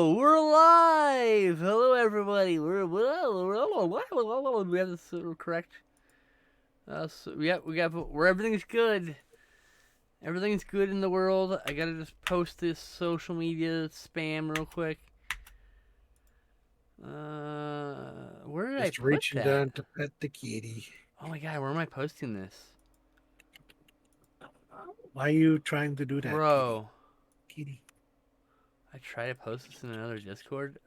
We're live. Hello, everybody. We have this correct. We got where everything's good. Everything's good in the world. I gotta just post this social media spam real quick. Where did Just I put reaching that? down to pet the kitty. Oh my god, where am I posting this, Why are you trying to do that, kitty? bro? Kitty. I tried to post this in another Discord.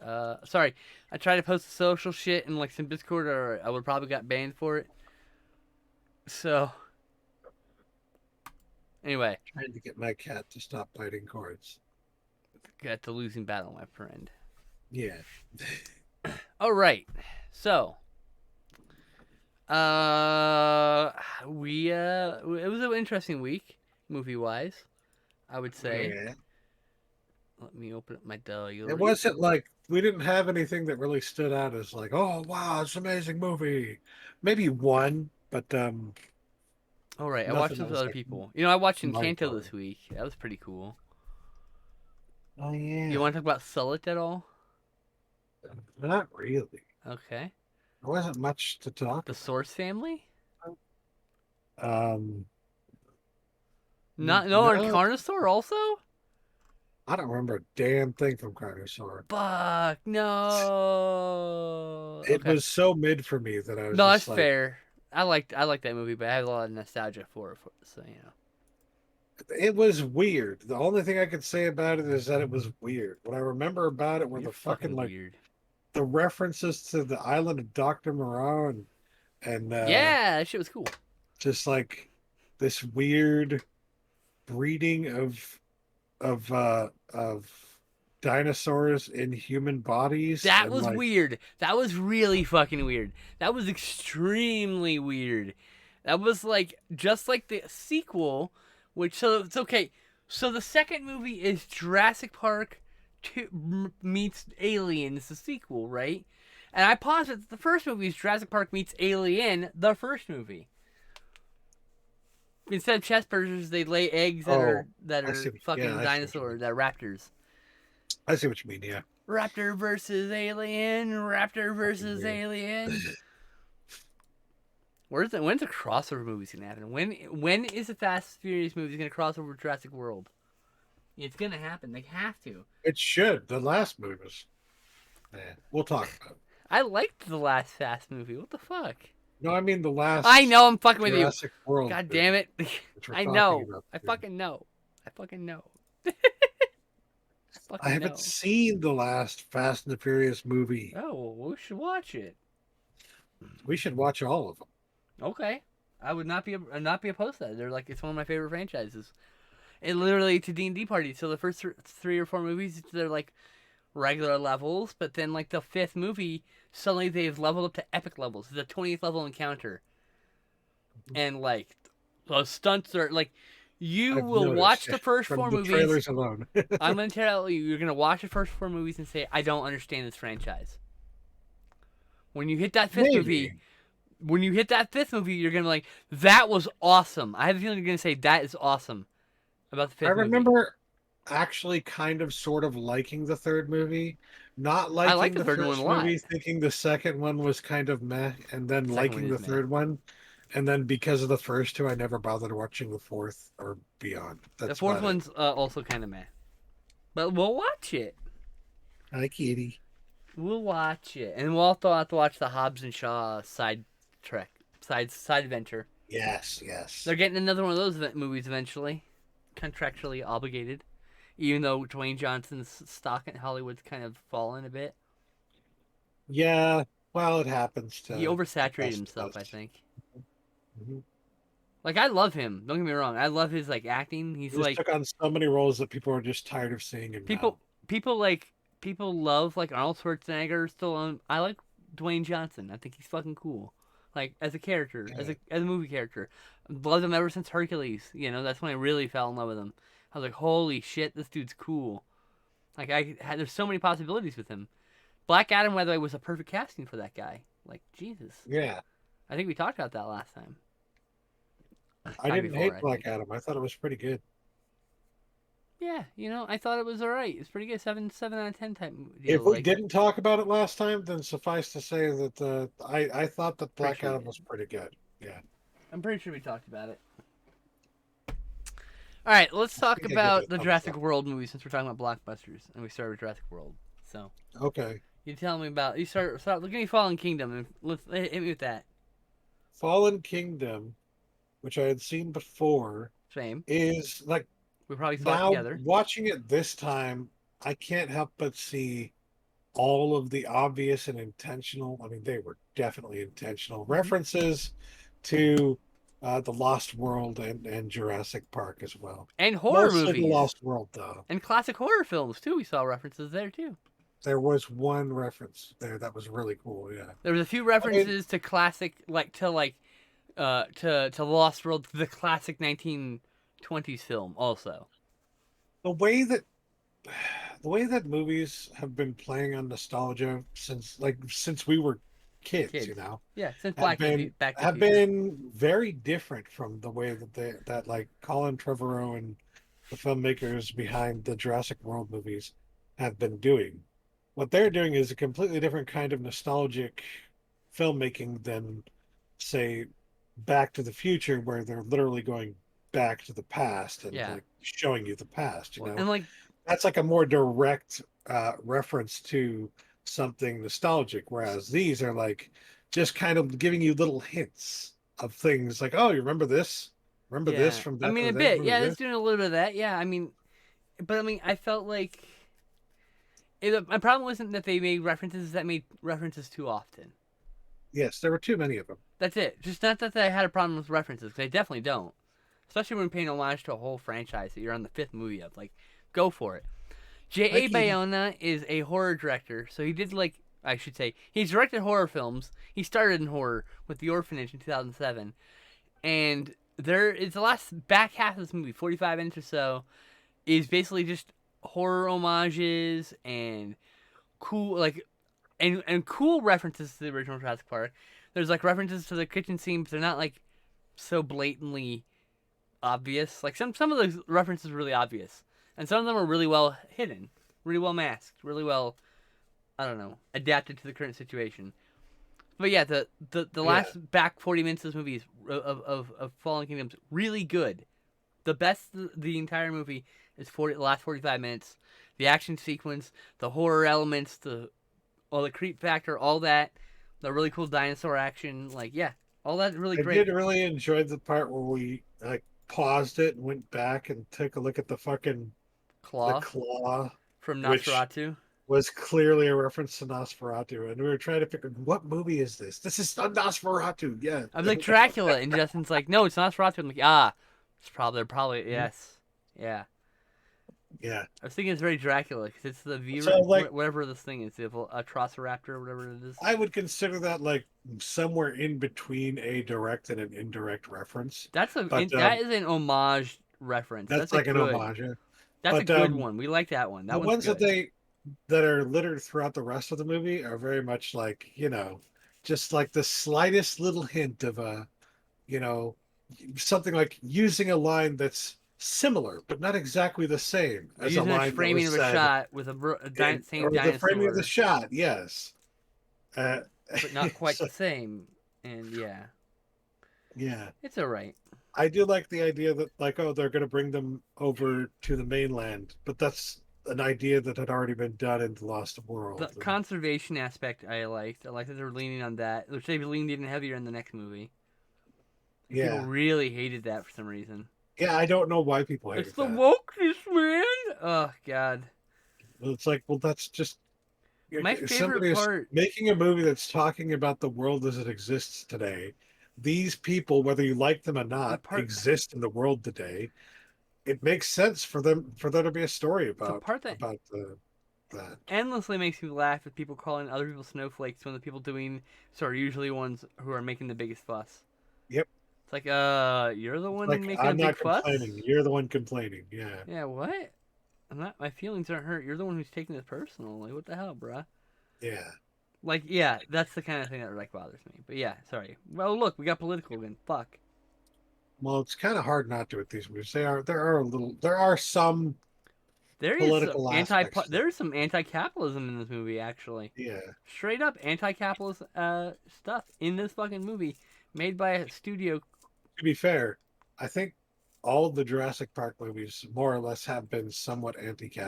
Sorry, I tried to post the social shit in like some Discord, or I would probably got banned for it. So anyway, Trying to get my cat to stop biting cords. got the losing battle, my friend. Yeah. All right, so it was an interesting week, movie wise, I would say. Yeah. Let me open up my diary. It wasn't like we didn't have anything that really stood out as like, oh wow, it's an amazing movie. Maybe one, but All right, I watched nothing this with else other like people. I watched mind Encanto blowing. this week. That was pretty cool. Oh You yeah. want to talk about Sullet at all? Not really. Okay. There wasn't much to talk The Source family? about. Um Not no, and no, Carnosaur also? I don't remember a damn thing from Carnosaur. Fuck no. It Okay. was so mid for me that I was No, that's just like, fair. I like that movie, but I have a lot of nostalgia for it. So it was weird. The only thing I could say about it is that it was weird. What I remember about it were you're the fucking fucking like weird. the references to the island of Dr. Moreau and Yeah, that shit was cool. just like this weird breeding of dinosaurs in human bodies That and was like weird. That was really fucking weird. That was extremely weird. That was like just like the sequel, which so it's okay. So the second movie is Jurassic Park 2 meets Aliens, the sequel, right? And I posit the first movie is Jurassic Park meets Alien, the first movie. Instead of chest burgers, they lay eggs that oh are that I see are what fucking I see what you mean. dinosaurs, that are raptors. I see what you mean, yeah. Raptor versus Alien. Raptor Fucking versus weird. Alien. When's the crossover movies gonna happen? When is the Fast and Furious movies gonna cross over Jurassic World? It's gonna happen. They have to. It should. The last movie was we'll talk about it. I liked the last Fast movie. What the fuck? No, I mean the I last know I'm fucking with you. Jurassic World God damn movie, it. which we're I talking know. about. I fucking know. I fucking know. I I fucking haven't know. seen the last Fast and the Furious movie. Oh, well, we should watch it. We should watch all of them. Okay. I would not be opposed to that. They're like it's one of my favorite franchises. It literally to D&D party. So the first 3 or 4 movies, they're like regular levels, but then like the 5th movie, suddenly they've leveled up to epic levels. It's a 20th level encounter, and like those stunts are like you I've will watch noticed the first from 4 the movies. trailers alone. I'm gonna tell you, you're gonna watch the first 4 movies and say, I don't understand this franchise. When you hit that fifth movie, Maybe. you're gonna be like, that was awesome. I have a feeling you're gonna say that is awesome about the I fifth movie. remember actually kind of sort of liking the third movie, not I like liking the the third one a first lot. movie, thinking the second one was kind of meh, and then The second one liking the is meh. third one. And then because of the first two, I never bothered watching the fourth or beyond. The That's fourth about it. one's also kind of meh, but we'll watch it. Hi, Kitty. We'll watch it, and we'll also have to watch the Hobbs and Shaw side adventure. Yes, yes. They're getting another one of those movies eventually, contractually obligated. Even though Dwayne Johnson's stock in Hollywood's kind of fallen a bit, Yeah, well, it happens he to the oversaturated best of himself. I us. think. Mhm. Like I love him. Don't get me wrong. I love his like acting. He He's just like took on so many roles that people are just tired of seeing him now. people. People love like Arnold Schwarzenegger. Stallone. I like Dwayne Johnson. I think he's fucking cool. Like as a character, Yeah. as a movie character, loved him ever since Hercules. That's when I really fell in love with him. I was like, holy shit, this dude's cool. Like there's so many possibilities with him. Black Adam, by the way, was a perfect casting for that guy. Like Jesus, Yeah. I think we talked about that last time. I Time didn't before, hate I Black think. Adam. I thought it was pretty good. Yeah, I thought it was all right. It's pretty good. 7 out of 10 type If deal. we Like, didn't talk about it last time, then suffice to say that I thought that pretty Black sure we Adam did. was pretty good. Yeah, I'm pretty sure we talked about it. All right, let's I talk think I give it about a the thumbs Jurassic up. World movie since we're talking about blockbusters, and we started with Jurassic World. So Okay, you tell me about you start looking at Fallen Kingdom and let's hit me with that. Fallen Kingdom, which I had seen before, Same. is like We probably saw it now together. watching it this time, I can't help but see all of the obvious and intentional, I mean, they were definitely intentional Hmm. references to the Lost World and Jurassic Park as well. And horror Mostly the movies Lost World, though. and classic horror films too. We saw references there too. There was one reference there that was really cool. Yeah. There was a few I mean, references to classic, to Lost World, the classic 1920s film, also. the way that the way that movies have been playing on nostalgia since we were kids, Kids. you know, Yeah, since have been Back to the have Future. been very different from the way that like Colin Trevorrow and the filmmakers behind the Jurassic World movies have been doing. What they're doing is a completely different kind of nostalgic filmmaking than, say, Back to the Future, where they're literally going back to the past and Yeah. like showing you the past. You Well, know, and like, that's like a more direct reference to something nostalgic, whereas these are like just kind of giving you little hints of things like, oh, you remember this? Remember this yeah. from I back in mean, the a day? bit. Remember Yeah, it's this? doing a little bit of that. Yeah, I mean, but I mean, I felt like my problem wasn't that they made references that made references too often. Yes, there were too many of them. That's it. Just not that I had a problem with references. They definitely don't. Especially when paying homage to a whole franchise that you're on the fifth movie of. Like, go for it. J.A. Like he, Bayona is a horror director, so he did I should say he's directed horror films. He started in horror with The Orphanage in 2007, and there is the last back half of this movie, 45 minutes or so, is basically just horror homages and cool and cool references to the original Jurassic Park. There's like references to the kitchen scene, but they're not like so blatantly obvious. Like some of those references are really obvious, and some of them are really well hidden, really well masked, really well, I don't know, adapted to the current situation. But yeah, the yeah, last back 40 minutes of this movie is, of Fallen Kingdom's really good. The best the entire movie is the last 45 minutes. The action sequence, the horror elements, all the creep factor, all that, the really cool dinosaur action, like yeah, all that really I did great. really enjoy the part where we like paused it and went back and took a look at the Claw claw, from which Nosferatu. was clearly a reference to Nosferatu, and we were trying to figure what movie is this? This is not Nosferatu. Yeah, I was like Dracula, and Justin's like, no, it's Nosferatu. I'm like, it's probably yes, yeah. yeah. I was thinking it's very Dracula because it's the So like whatever this thing is, the Atrociraptor or whatever it is. I would consider that like somewhere in between a direct and an indirect reference, but That is an homage reference. that's like an homage. Yeah. That's a But good one. We like that one. the That one's ones good. that are littered throughout the rest of the movie are very much like just like the slightest little hint of a you know something like using a line that's similar but not exactly the same as a Using a line that framing was of a said shot with same or the framing of the dinosaur, shot. Yes. Uh, but not quite so the same. And yeah, yeah. it's alright. I do like the idea that like oh they're going to bring them over to the mainland, but that's an idea that had already been done in the Lost The World. And conservation aspect I liked. I liked that they're leaning on that, which they leaned even heavier in the next movie. And people yeah, really hated that for some reason. yeah, I don't know why people It's hated the that. wokeness, man. Oh God. It's like, well, that's just My if favorite somebody is part. making a movie that's talking about the world as it exists today. These people, whether you like them or The not, part. exist in the world today. It makes sense for there to be a story The part that about that. endlessly makes me laugh is people calling other people snowflakes when the people doing so are usually ones who are making the biggest fuss. Yep. It's like, you're the It's one like making a I'm big not fuss? complaining. You're the one complaining. Yeah. Yeah, what? I'm not, my feelings aren't hurt. You're the one who's taking this personal. Like, what the hell, bruh? Yeah. Like, yeah, that's the kind of thing that, like, bothers me. But yeah, sorry. Well, look, we got political again. Fuck. Well, it's kind of hard not to with these movies. There are some There is some political aspects to it. there's some anti-capitalism in this movie actually. Yeah. Straight up anti-capitalist stuff in this fucking movie made by a studio. To be fair, I think all the Jurassic Park movies more or less have been somewhat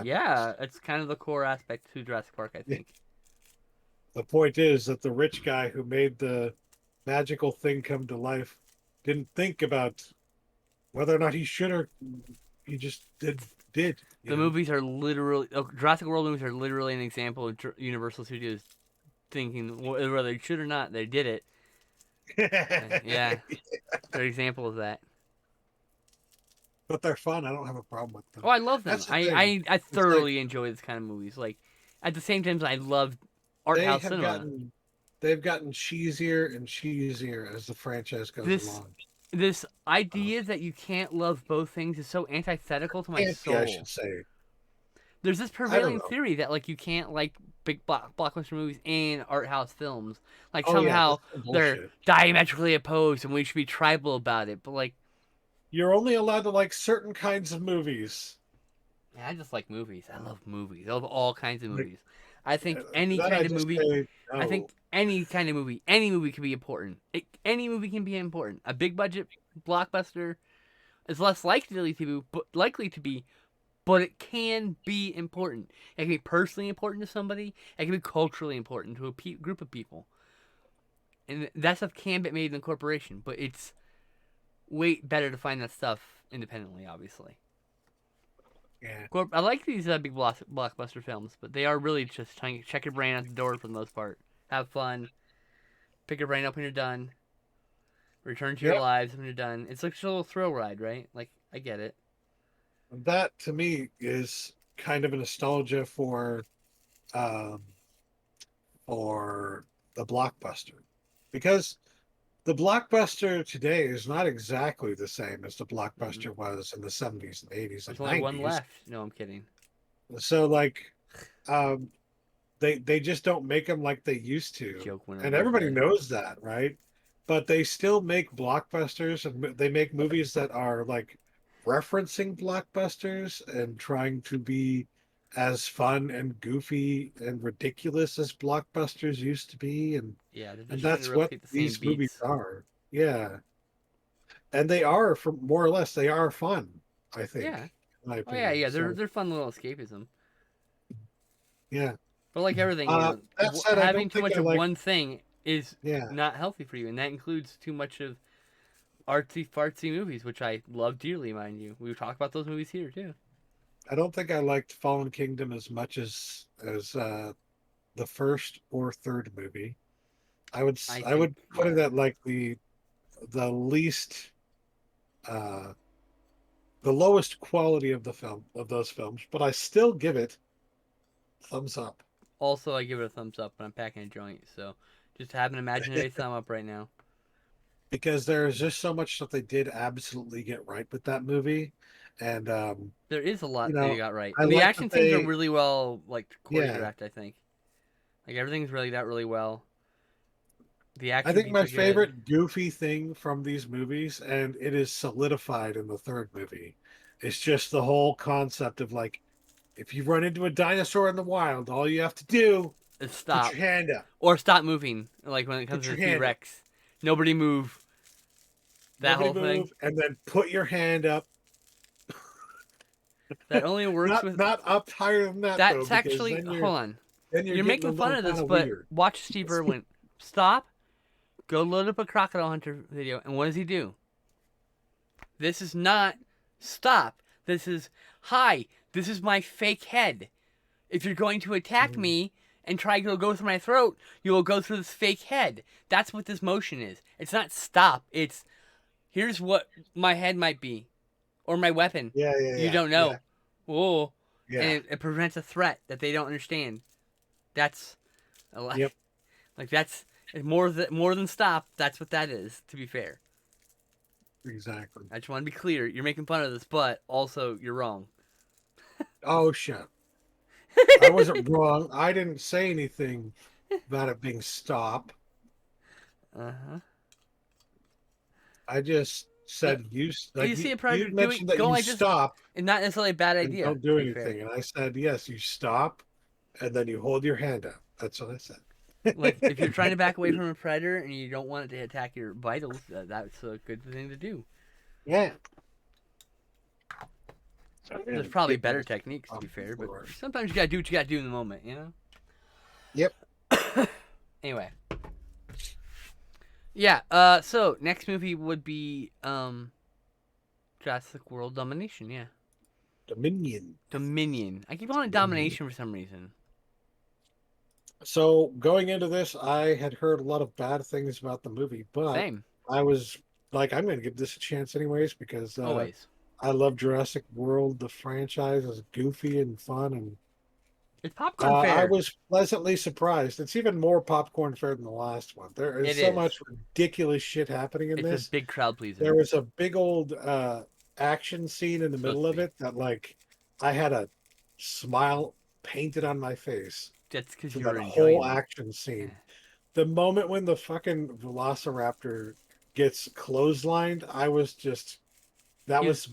Yeah, anti-capitalist. it's kind of the core aspect to Jurassic Park, I think. The point is that the rich guy who made the magical thing come to life didn't think about whether or not he should or he just did, you The know. movies are literally Jurassic World movies are literally an example of Universal Studios thinking whether they should or not, they did it. Yeah, they're example of that. But they're fun. I don't have a problem with them. Oh, I love them. That's the thing. I It's like thoroughly enjoy this kind of movies. Like at the same time, I love art they house have cinema. gotten they've gotten cheesier and cheesier as the franchise goes This along. this idea that you can't love both things is so antithetical to my Fancy, I soul. should say. There's this I don't prevailing know. theory that like you can't like big blockbuster movies and art house films. Like Oh yeah, somehow that's some they're bullshit. diametrically opposed and we should be tribal about it. But like, You're only allowed to like certain kinds of movies. man, I just like movies. I love movies. I love all kinds of Like movies. I think any that, I kind of just movie. say I no. think any kind of movie, any movie can be important. Any movie can be important. A big budget blockbuster is less likely to be, but it can be important. It can be personally important to somebody. It can be culturally important to a group of people. And that stuff can be made in a corporation, but it's way better to find that stuff independently, obviously. Yeah. I like these big blockbuster films, but they are really just trying to check your brain out the door for the most part. Have fun, pick your brain up when you're done, return to your Yep. lives when you're done. It's like a little thrill ride, right? Like, I get it. That to me is kind of a nostalgia um for the blockbuster. Because the blockbuster today is not exactly the same as the Hmm. blockbuster was in the 70s and 80s and There's only one 90s. left. No, I'm kidding. So like um they just don't make them like they used to. Joke went And over his everybody head. knows that, right? But they still make blockbusters and they make movies that are like referencing blockbusters and trying to be as fun and goofy and ridiculous as blockbusters used to be Yeah, they're and just trying to that's what replicate the same these movies beats. are. Yeah. And they are, for more or less, they are fun, I think, Yeah. in my Oh yeah, opinion. yeah. So They're fun little escapism. yeah. But like everything, That said, I having don't too think much I of like. one thing is Yeah, not healthy for you, and that includes too much of artsy fartsy movies, which I love dearly, mind you. We've talked about those movies here too. I don't think I liked Fallen Kingdom as much as the first or third movie. I I think would put it yeah. at like the least uh the lowest quality of the film of those films, but I still give it thumbs up Also, I give it a thumbs up, but I'm packing a joint, so just have an imaginary thumb up right now. because there's just so much that they did absolutely get right with that movie, and There is a you lot they know got right, I and the like that action scenes are they really well like yeah. choreographed. I think like everything's really that really well. The I action think beats my are good. favorite goofy thing from these movies, and it is solidified in the third movie, is just the whole concept of like, if you run into a dinosaur in the wild, all you have to do Is is put stop your hand up. or stop moving. Like when it comes Put to your the T hand up. Rex, nobody move. That Nobody whole thing move, and then put your hand up. that only works with. Not up higher than that though, That's because actually hold on. then you're You're getting a making fun little of kind this, of but weird. watch Steve Irwin. Stop. Go load up a Crocodile Hunter video, and what does he do? This is not stop. This is hi. This is my fake head. If you're going to attack Mhm. me and try to go through my throat, you will go through this fake head. That's what this motion is. It's not stop. It's here's what my head might be, or my weapon. Yeah, yeah, You yeah, don't yeah, know. Oh, yeah. and it prevents a threat that they don't understand. That's Yep, like that's more than stop. That's what that is. To be fair, exactly. I just want to be clear. You're making fun of this, but also you're wrong. Oh shit. I wasn't wrong. I didn't say anything about it being stop. Uh huh. I just said You see a you predator mentioned that going you like this, stop and not necessarily a bad and idea. don't To do be fair, anything, and I said yes, you stop and then you hold your hand out. That's what I said. like if you're trying to back away from a predator and you don't want it to attack your vitals, that's a good thing to do. Yeah. There's probably better techniques, to be fair, but sometimes you gotta do what you gotta do in the moment, you know. Yep. Anyway, yeah. So next movie would be Jurassic World Domination. Yeah, Dominion. Dominion. I keep calling it Domination for some reason. So going into this, I had heard a lot of bad things about the movie, but Same, I was like, I'm going to give this a chance anyways because always. I love Jurassic World. The franchise is goofy and fun, and It's popcorn I fair. was pleasantly surprised. It's even more popcorn fair than the last one. There is It so is. much ridiculous shit happening in It's a this. big crowd pleaser. There was a big old action scene in the Supposed middle to of be. it that like I had a smile painted on my face That's because for you that were whole enjoying it. action Yeah. scene. The moment when the fucking Velociraptor gets clotheslined, I was just that He was. was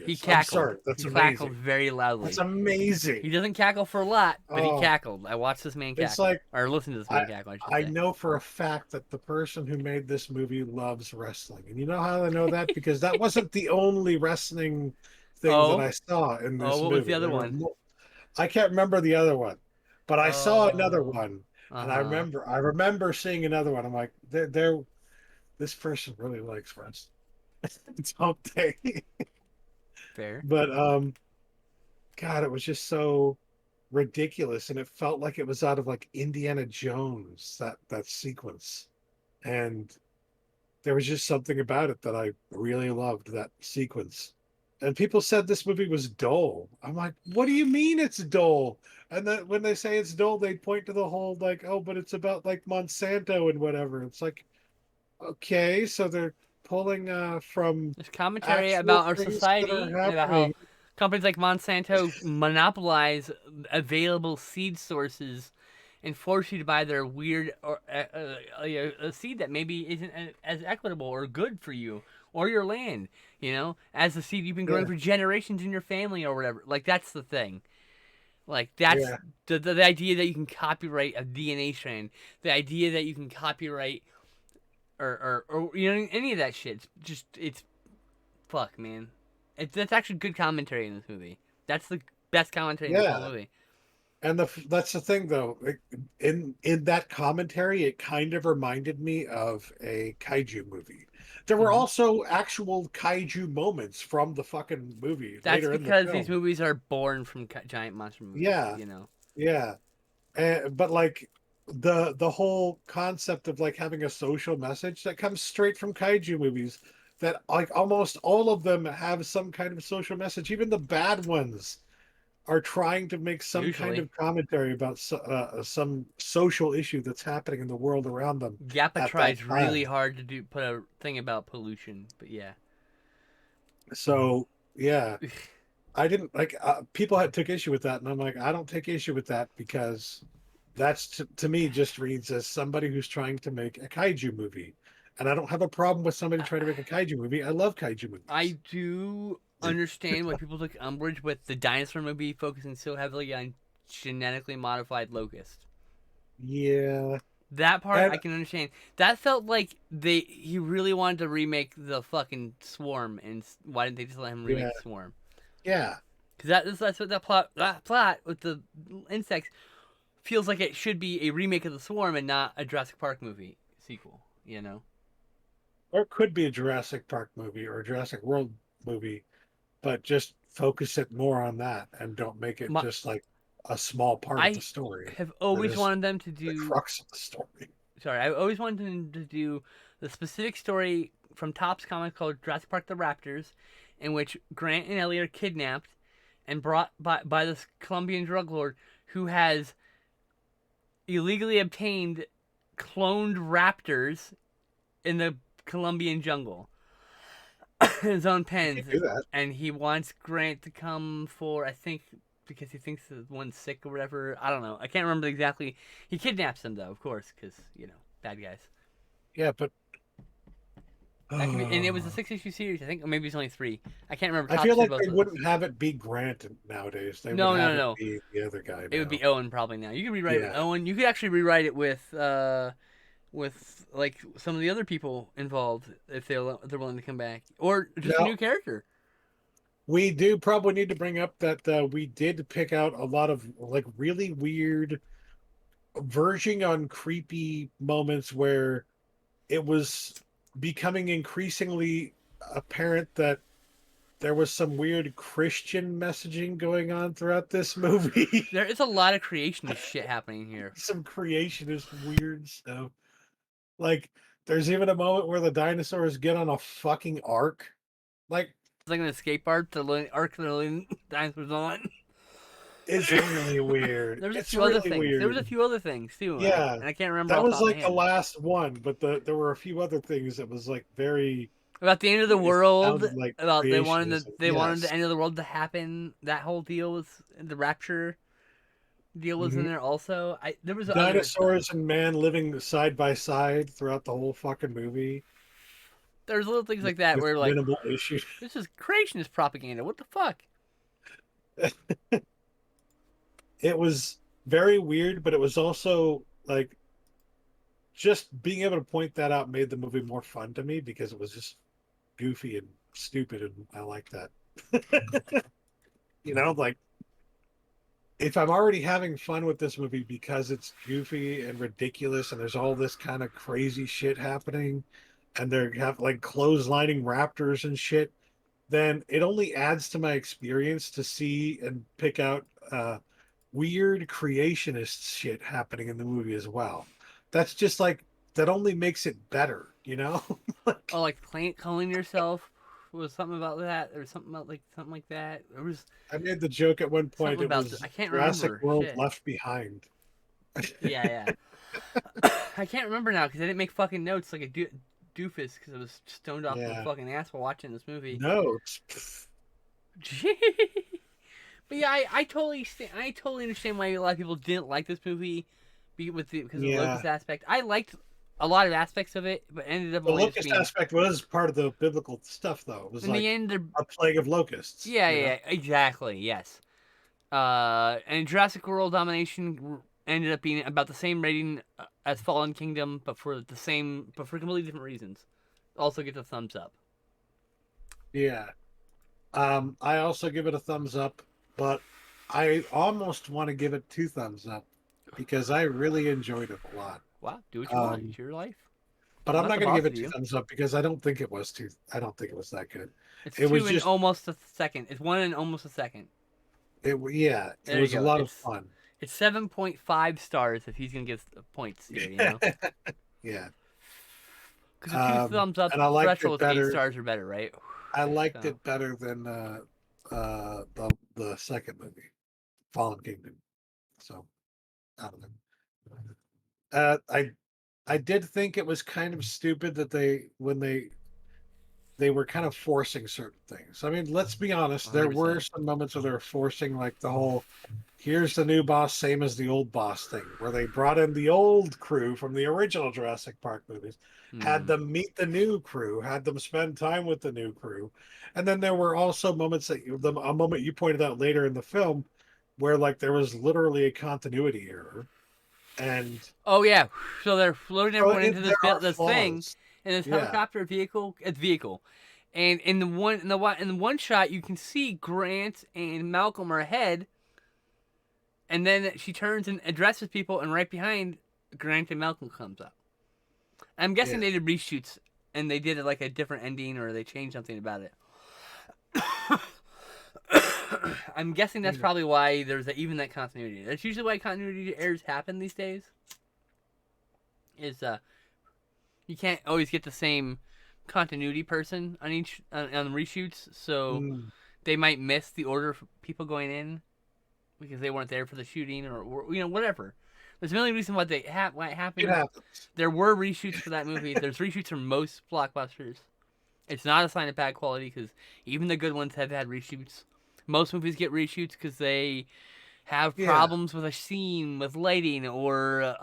He hilarious. I'm cackled. sorry, that's He cackled amazing. very That's loudly. amazing. He doesn't cackle for a lot, but he Oh, cackled. I watched this man it's cackle, like or listened to this I man cackle, I should I say. know for a fact that the person who made this movie loves wrestling. And you know how I know that? Because that wasn't the only wrestling things that Oh, I saw in oh, this what was the movie. other one? I can't remember the other one, but I saw another Oh, one, uh and huh. I remember seeing another one. I'm like, this person really likes wrestling. Don't they? Fair. But God, it was just so ridiculous, and it felt like it was out of like Indiana Jones, that sequence. And there was just something about it that I really loved, that sequence. And people said this movie was dull. I'm like, what do you mean it's dull? And then when they say it's dull, they point to the whole like, oh, but it's about like Monsanto and whatever. It's like, okay, so they're pulling from There's commentary actual about our things that are society and about how happening. companies like Monsanto monopolize available seed sources and force you to buy their weird or a seed that maybe isn't as equitable or good for you or your land. You know, as the seed you've been growing Yeah, for generations in your family or whatever. Like that's the thing. Like that's yeah, the idea that you can copyright a DNA strand, the idea that you can copyright or you know any of that shit. It's just it's fuck, man. That's actually good commentary in this movie. That's the best commentary in this whole yeah. movie. And that's the thing, though. In that commentary, it kind of reminded me of a kaiju movie. There were Hmm. also actual kaiju moments from the fucking movie That's later in the because these film. movies are born from giant monster movies. Yeah, You know. yeah. But like the whole concept of like having a social message that comes straight from kaiju movies, that like almost all of them have some kind of social message. Even the bad ones are trying to make some kind Usually, of commentary about some social issue that's happening in the world around them Yappa at that tries really time. hard to do put a thing about pollution, but yeah. So yeah, I didn't like people had took issue with that, and I'm like, I don't take issue with that because that's to me just reads as somebody who's trying to make a kaiju movie, and I don't have a problem with somebody trying to make a kaiju movie. I love kaiju movies. I do understand why people took umbrage with the dinosaur movie focusing so heavily on genetically modified locusts. Yeah, That part and I can understand. That felt like he really wanted to remake the fucking Swarm, and why didn't they just let him yeah, remake the Swarm? yeah. Because that's what that plot with the insects feels like it should be a remake of the Swarm and not a Jurassic Park movie sequel. You know? Or it could be a Jurassic Park movie or a Jurassic World movie, but just focus it more on that and don't make it My, just like a small part of the I story have that always is wanted them to the do. crux of the story. Sorry, I always wanted them to do the specific story from Topps Comics called Jurassic Park: The Raptors, in which Grant and Ellie are kidnapped and brought by this Colombian drug lord who has illegally obtained cloned raptors in the Colombian jungle, in his own You can pens, do that. and he wants Grant to come for I think because he thinks the one's sick or whatever. I don't know. I can't remember exactly. He kidnaps him though, of course, because you know bad guys. Yeah, but That could be, and it was a 6-issue series, I think, or maybe it's only 3. I can't remember. I Tops feel did like both they of those. wouldn't have it be Grant nowadays. They would No, no, have it no. be the other guy It would now. be Owen probably now. You could rewrite it with Yeah. Owen. You could actually rewrite it with like some of the other people involved if they're willing to come back, or just a Now, new character. we do probably need to bring up that we did pick out a lot of like really weird, verging on creepy moments where it was becoming increasingly apparent that there was some weird Christian messaging going on throughout this movie. There is a lot of creationist shit happening here. Some creationist weird stuff. Like, there's even a moment where the dinosaurs get on a fucking ark. Like, It's like an escape arc the arc the dinosaurs on. it's really weird. There was a It's few other really things. There was a weird. few other things too, Yeah, and I can't remember that off the was top of my like the head. last one, but there were a few other things that was like very. About the end of the It world. sounded like About creationism. they wanted the Yes. end of the world to happen. That whole deal was the rapture deal was in Hmm. there also. There was other stuff. Dinosaurs and man living side by side throughout the whole fucking movie There's little things like that with where like minimal issues. this is creationist propaganda. What the fuck? It was very weird, but it was also like just being able to point that out made the movie more fun to me because it was just goofy and stupid, and I like that. Like if I'm already having fun with this movie because it's goofy and ridiculous and there's all this kind of crazy shit happening and they have like clotheslining raptors and shit, then it only adds to my experience to see and pick out weird creationist shit happening in the movie as well. That's just like that only makes it better. Like, Oh, like cloning yourself was something about that, or something about like something like that. There was I made the joke at one point something it about this. was I can't Jurassic remember. World Shit. Left Behind. Yeah, I can't remember now because I didn't make fucking notes like a doofus because I was stoned off my Yeah. fucking ass while watching this movie. No, But yeah, I totally understand why a lot of people didn't like this movie because of the yeah. locust aspect. I liked a lot of aspects of it, but ended up The only just locust being aspect was part of the biblical stuff, though. It was in the like end. They're a plague of locusts. yeah, yeah, exactly, yes. And Jurassic World Domination ended up being about the same rating as Fallen Kingdom, but for completely different reasons. Also gets a thumbs up. Yeah. I also give it a thumbs up, but I almost want to give it 2 thumbs up because I really enjoyed it a lot. Wow, do what you want. Um, It's your life. but I'm I'm not not the going to boss give of it two you. thumbs up because I don't think it was two. I don't think it was that good. It's It was two and just almost a second. It's one and almost a second. yeah, it There you was a go. lot of fun. It's 7.5 stars if he's gonna give points here. Yeah. Because a 2 thumbs up And I liked it threshold is 8 better. stars or better, right? I liked So, it better than the second movie, Fallen Kingdom. So I don't know. I did think it was kind of stupid that they were kind of forcing certain things. I mean, let's be honest, there were 100%. some moments where they were forcing like the whole here's the new boss, same as the old boss thing, where they brought in the old crew from the original Jurassic Park movies, had Hmm. them meet the new crew, had them spend time with the new crew. And then there were also moments a moment you pointed out later in the film where like there was literally a continuity error. And Oh yeah. So they're floating so everyone into there are this thing flaws. in this Yeah. helicopter vehicle. It's vehicle. And in the one shot, you can see Grant and Malcolm are ahead, and then she turns and addresses people, and right behind Grant and Malcolm comes up. I'm guessing Yeah. they did reshoots, and they did like a different ending, or they changed something about it. I'm guessing that's Yeah. probably why there's even that continuity. That's usually why continuity errors happen these days. Is you can't always get the same continuity person on each on reshoots, so Mm. they might miss the order of people going in because they weren't there for the shooting or whatever. There's a million reasons why why it It happened. happens. There were reshoots for that movie. There's reshoots for most blockbusters. It's not a sign of bad quality because even the good ones have had reshoots. Most movies get reshoots because they have Yeah. problems with a scene, with lighting, or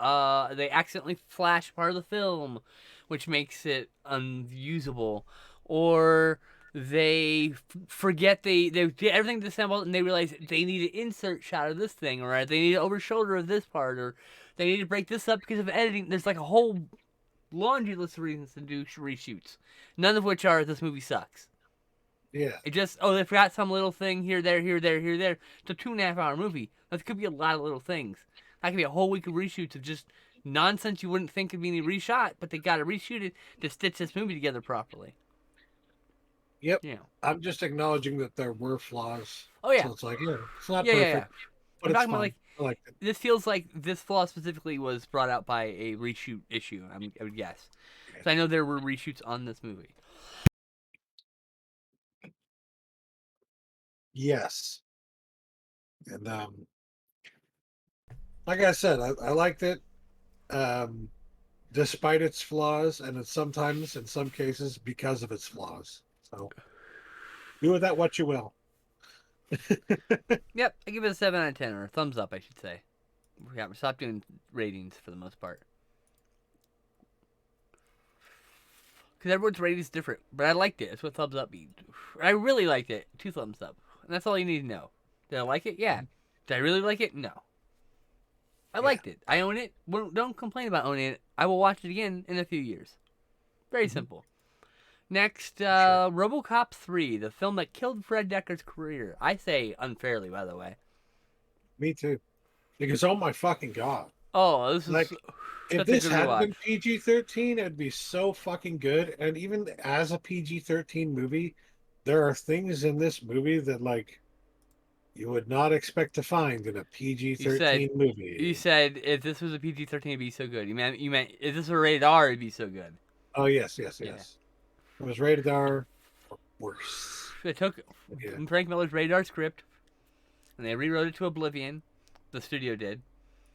they accidentally flash part of the film, which makes it unusable, or they forget they get everything disassembled and they realize they need an insert shot of this thing, or they need an over shoulder of this part, or they need to break this up because of editing. There's like a whole laundry list of reasons to do reshoots, none of which are this movie sucks. Yeah. It just, they forgot some little thing here, there, here, there, here, there. It's a 2.5 hour movie. That could be a lot of little things. That could be a whole week of reshoots of just nonsense you wouldn't think could be reshot, but they got to reshoot it to stitch this movie together properly. Yep. You know. I'm just acknowledging that there were flaws. Oh yeah. So it's like, yeah, it's not Yeah, yeah, perfect, yeah. but I'm it's talking about fun. like I like it. this feels like this flaw specifically was brought out by a reshoot issue. I would guess. So I know there were reshoots on this movie. Yes. And like I said, I liked it. Um, despite its flaws, and it's sometimes, in some cases, because of its flaws. So do with that what you will. Yep, I give it a 7 out of 10, or a thumbs up, I should say. We stopped doing ratings for the most part. Because everyone's rating is different. But I liked it. That's what thumbs up means. I really liked it. 2 thumbs up. And that's all you need to know. Did I like it? Yeah. Did I really like it? No. I liked it. I own it. Don't complain about owning it. I will watch it again in a few years. Very simple. Next, RoboCop 3, the film that killed Fred Decker's career. I say unfairly, by the way. Me too. Because oh my fucking god. Oh, this is Like, if such a this good had rewatch. been PG-13, it'd be so fucking good. And even as a PG-13 movie, there are things in this movie that like you would not expect to find in a You said PG-13 movie. if this was a PG-13, it'd be so good. You meant if this were rated R, it'd be so good. Oh yes, yes, Yeah. yes. It was rated R or worse. They took Yeah. Frank Miller's rated R script and they rewrote it to oblivion. The studio did.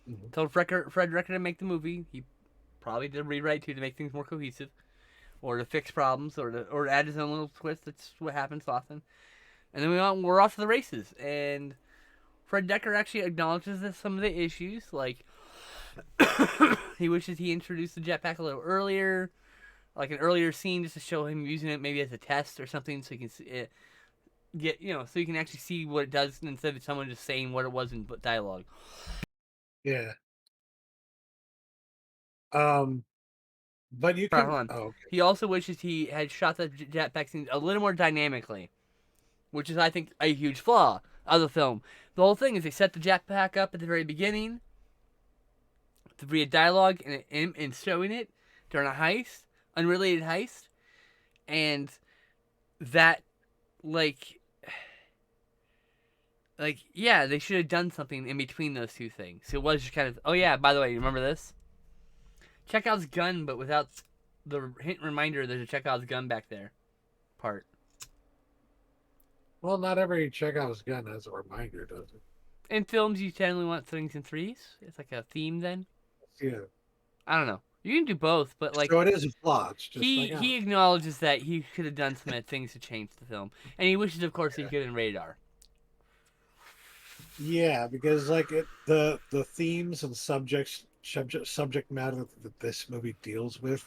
Mhm. Told Fred Decker to make the movie. He probably did a rewrite too to make things more cohesive, or to fix problems, or to add his own little twist. That's what happens often. And then we're off to the races. And Fred Decker actually acknowledges that some of the issues, like he wishes he introduced the jetpack a little earlier, like an earlier scene, just to show him using it maybe as a test or something, so you can see it, so you can actually see what it does instead of someone just saying what it was in dialogue. Yeah. But you Hold can. on. Oh, okay. He also wishes he had shot the jetpack scene a little more dynamically, which is, I think, a huge flaw of the film. The whole thing is they set the jetpack up at the very beginning to be a dialogue and showing it during a heist, unrelated heist, and that, yeah, they should have done something in between those two things. So it was just kind of, oh yeah, by the way, you remember this? Chekhov's gun, but without the hint reminder there's a Chekhov's gun back there part. Well, not every Chekhov's gun has a reminder, does it? In films, you generally want things in threes. It's like a theme then. Yeah. I don't know. You can do both, but like So it is a flaw. It's just he like, oh, he acknowledges that he could have done some things to change the film, and he wishes, of course, he could in Radar. yeah, because like the themes and subject matter that this movie deals with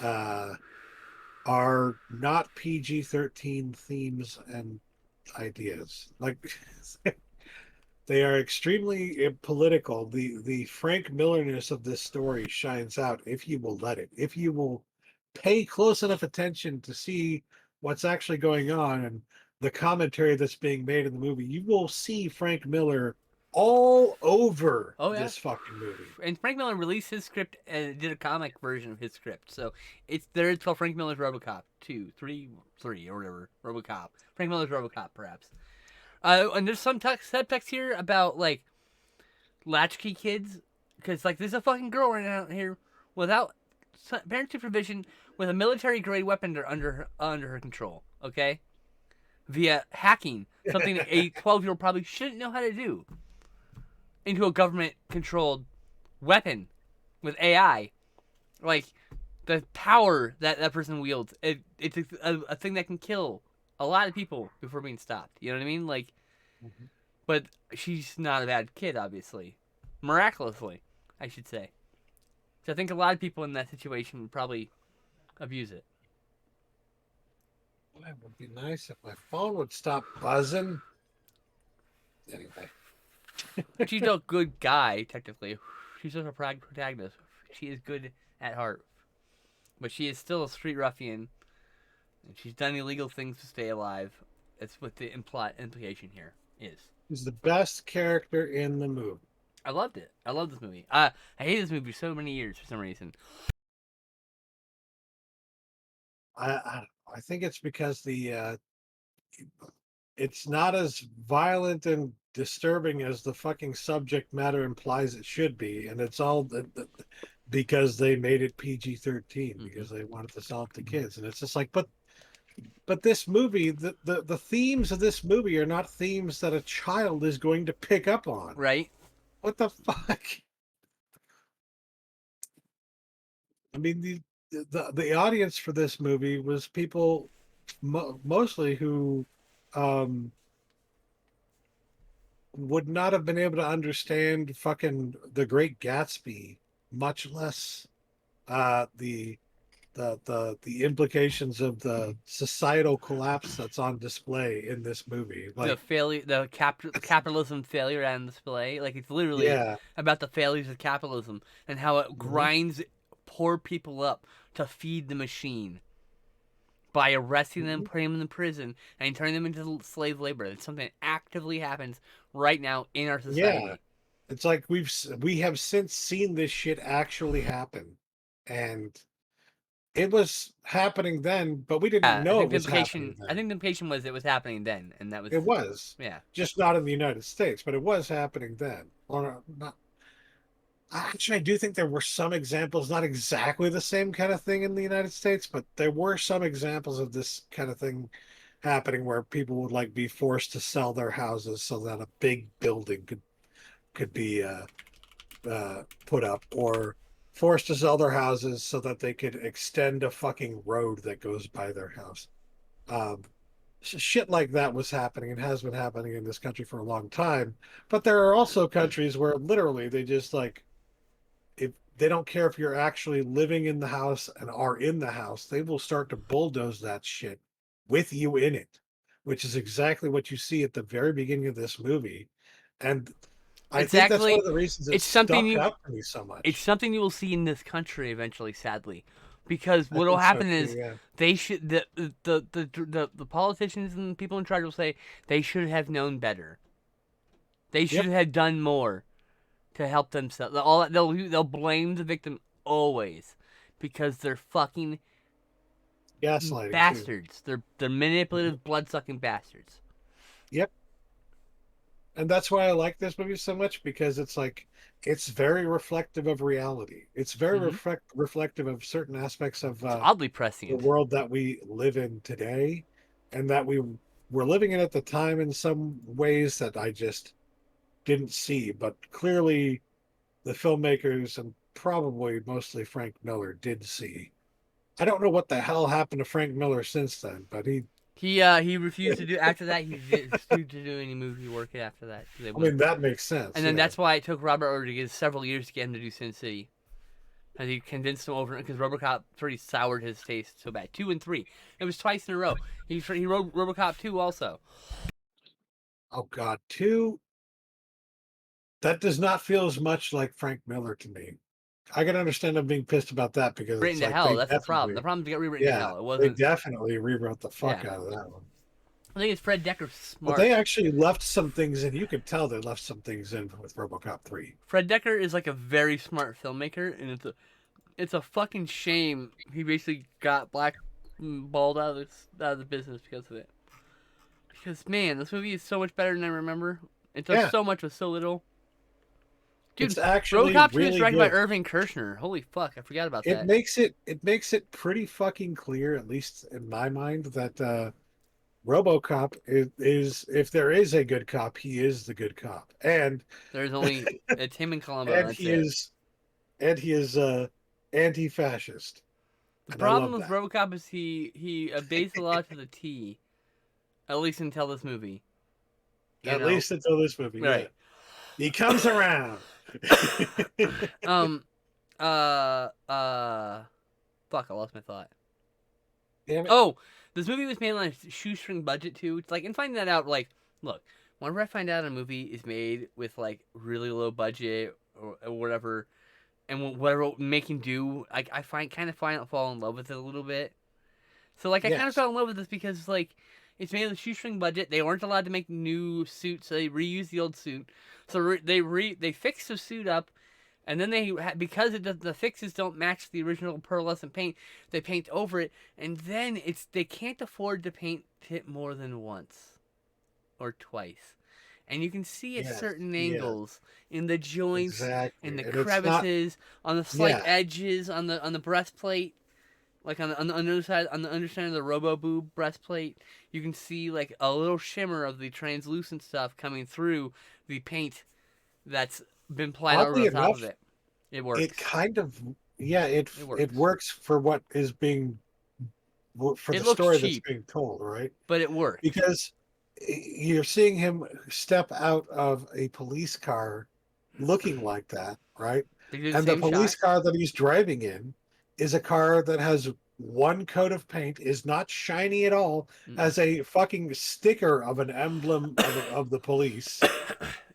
are not PG-13 themes and ideas. Like they are extremely political. The Frank Millerness of this story shines out if you will let it. If you will pay close enough attention to see what's actually going on and the commentary that's being made in the movie, you will see Frank Miller all over Oh yeah, this fucking movie. and Frank Miller released his script and did a comic version of his script. So it's called Frank Miller's RoboCop 2, 3, or whatever. RoboCop. Frank Miller's RoboCop, perhaps. And there's some subtext here about like latchkey kids, because like there's a fucking girl right out here without parent supervision with a military grade weapon under her control. Okay, via hacking, something that a 12-year-old probably shouldn't know how to do, into a government controlled weapon with AI. Like the power that person wields, it's a thing that can kill a lot of people before being stopped. You know what I mean? Like, but she's not a bad kid, obviously, miraculously, I should say. So I think a lot of people in that situation would probably abuse it. Boy, it would be nice if my phone would stop buzzing. Anyway, But she's a good guy, technically. She's just a protagonist. She is good at heart. But she is still a street ruffian, and she's done illegal things to stay alive. That's what the implication here is. he's the best character in the movie. I loved it. I love this movie. I hated this movie for so many years for some reason. I think it's because it's not as violent and disturbing as the fucking subject matter implies it should be, and it's all because they made it PG-13 because they wanted to sell it to kids, and it's just like, but this movie, the themes of this movie are not themes that a child is going to pick up on. Right? What the fuck? I mean, the audience for this movie was people mostly who um, would not have been able to understand fucking The Great Gatsby, much less the implications of the societal collapse that's on display in this movie. The Like, failure, capitalism failure on display. Like it's literally yeah, about the failures of capitalism and how it mhm, grinds poor people up to feed the machine by arresting them, mhm, putting them in prison, and turning them into slave labor. It's something that actively happens right now in our yeah. society. It's like we have since seen this shit actually happen, and it was happening then, but we didn't Yeah, I know think it the was happening implication. I then. think the implication was it was happening then, and that was It was yeah. just not in the United States, but it was happening then. Or not. Actually, I do think there were some examples, not exactly the same kind of thing in the United States, but there were some examples of this kind of thing happening where people would like be forced to sell their houses so that a big building could be put up, or forced to sell their houses so that they could extend a fucking road that goes by their house. Um, Shit like that was happening and has been happening in this country for a long time. But there are also countries where literally they just like, if they don't care if you're actually living in the house and are in the house, they will start to bulldoze that shit with you in it, which is exactly what you see at the very beginning of this movie. And I It's think that's one actually of the reasons it it's something stuck you out to me so it's much. something you will see in this country eventually, sadly, because I what will think so happen too. is Yeah. they should the politicians and the people in charge will say they should have known better. They should Yep. have done more to help themselves. All they'll blame the victim always because they're fucking Gaslighting too. bastards. They're manipulative, blood sucking bastards. Yep. And that's why I like this movie so much, because it's like it's very reflective of reality. It's very Hmm. reflective of certain aspects of It's oddly the prescient. world that we live in today, and that we were living in at the time in some ways that I just didn't see. But clearly, the filmmakers and probably mostly Frank Miller did see. I don't know what the hell happened to Frank Miller since then, but He refused to do after that. He refused to do any movie work after that. They I wouldn't. mean, that makes And sense. then Yeah. that's why it took Robert Rodriguez several years to get him to do Sin City. And he convinced him over because RoboCop 3 soured his taste so bad. 2 and 3. It was twice in a row. He wrote RoboCop 2 also. Oh God, two. That does not feel as much like Frank Miller to me. I can understand them being pissed about that because Written it's to like hell. they That's the problem. The definitely, problem is it got rewritten to yeah, hell. It they wasn't. definitely rewrote the Yeah. fuck out of that one. I think it's Fred Decker's But smart. they actually left some things in. You could tell they left some things in with RoboCop 3. Fred Decker is like a very smart filmmaker, and it's a fucking shame he basically got blackballed out of the business because of it. Because man, this movie is so much better than I remember. It does Yeah, so much with so little. Dude, it's actually RoboCop 2 is really directed by good. Irving Kershner. Holy fuck, I forgot about that. It makes it pretty fucking clear, at least in my mind, that RoboCop is if there is a good cop, he is the good cop, There's only it's him and Columbo. and That's he it. is anti-fascist, The and I problem love with that. RoboCop is he obeys the law to the T. At least until this movie. You At know, least until this movie, yeah. right? He comes around. um, Uh, uh, fuck, I lost my thought. Damn it. Oh, this movie was made on a shoestring budget too. It's like, and finding that out, like, look, whenever I find out a movie is made with like really low budget or whatever, and whatever making do, I find kind of find fall in love with it a little bit. So like, I kind of Yes. fell in love with this because like, it's made with a shoestring budget. They weren't allowed to make new suits, so they reused the old suit. So they fixed the suit up, and then because the fixes don't match the original pearlescent paint, they paint over it, and then they can't afford to paint it more than once or twice, and you can see at Yes. certain Yes. angles in the joints, in Exactly. the And it's not. crevices, on the slight Yeah. edges, on the breastplate. Like on the underside, on the underside of the Robo Boob breastplate, you can see like a little shimmer of the translucent stuff coming through the paint that's been applied over Oddly the top of enough, it. It it works. kind of. Yeah. It It it works. works for what is being for It the looks story that's cheap, being told, right? but it works Because you're seeing him step out of a police car looking like that, right? they do the And the same police shot. car that he's driving in is a car that has one coat of paint, is not shiny at all, Mm-mm. has a fucking sticker of an emblem of the police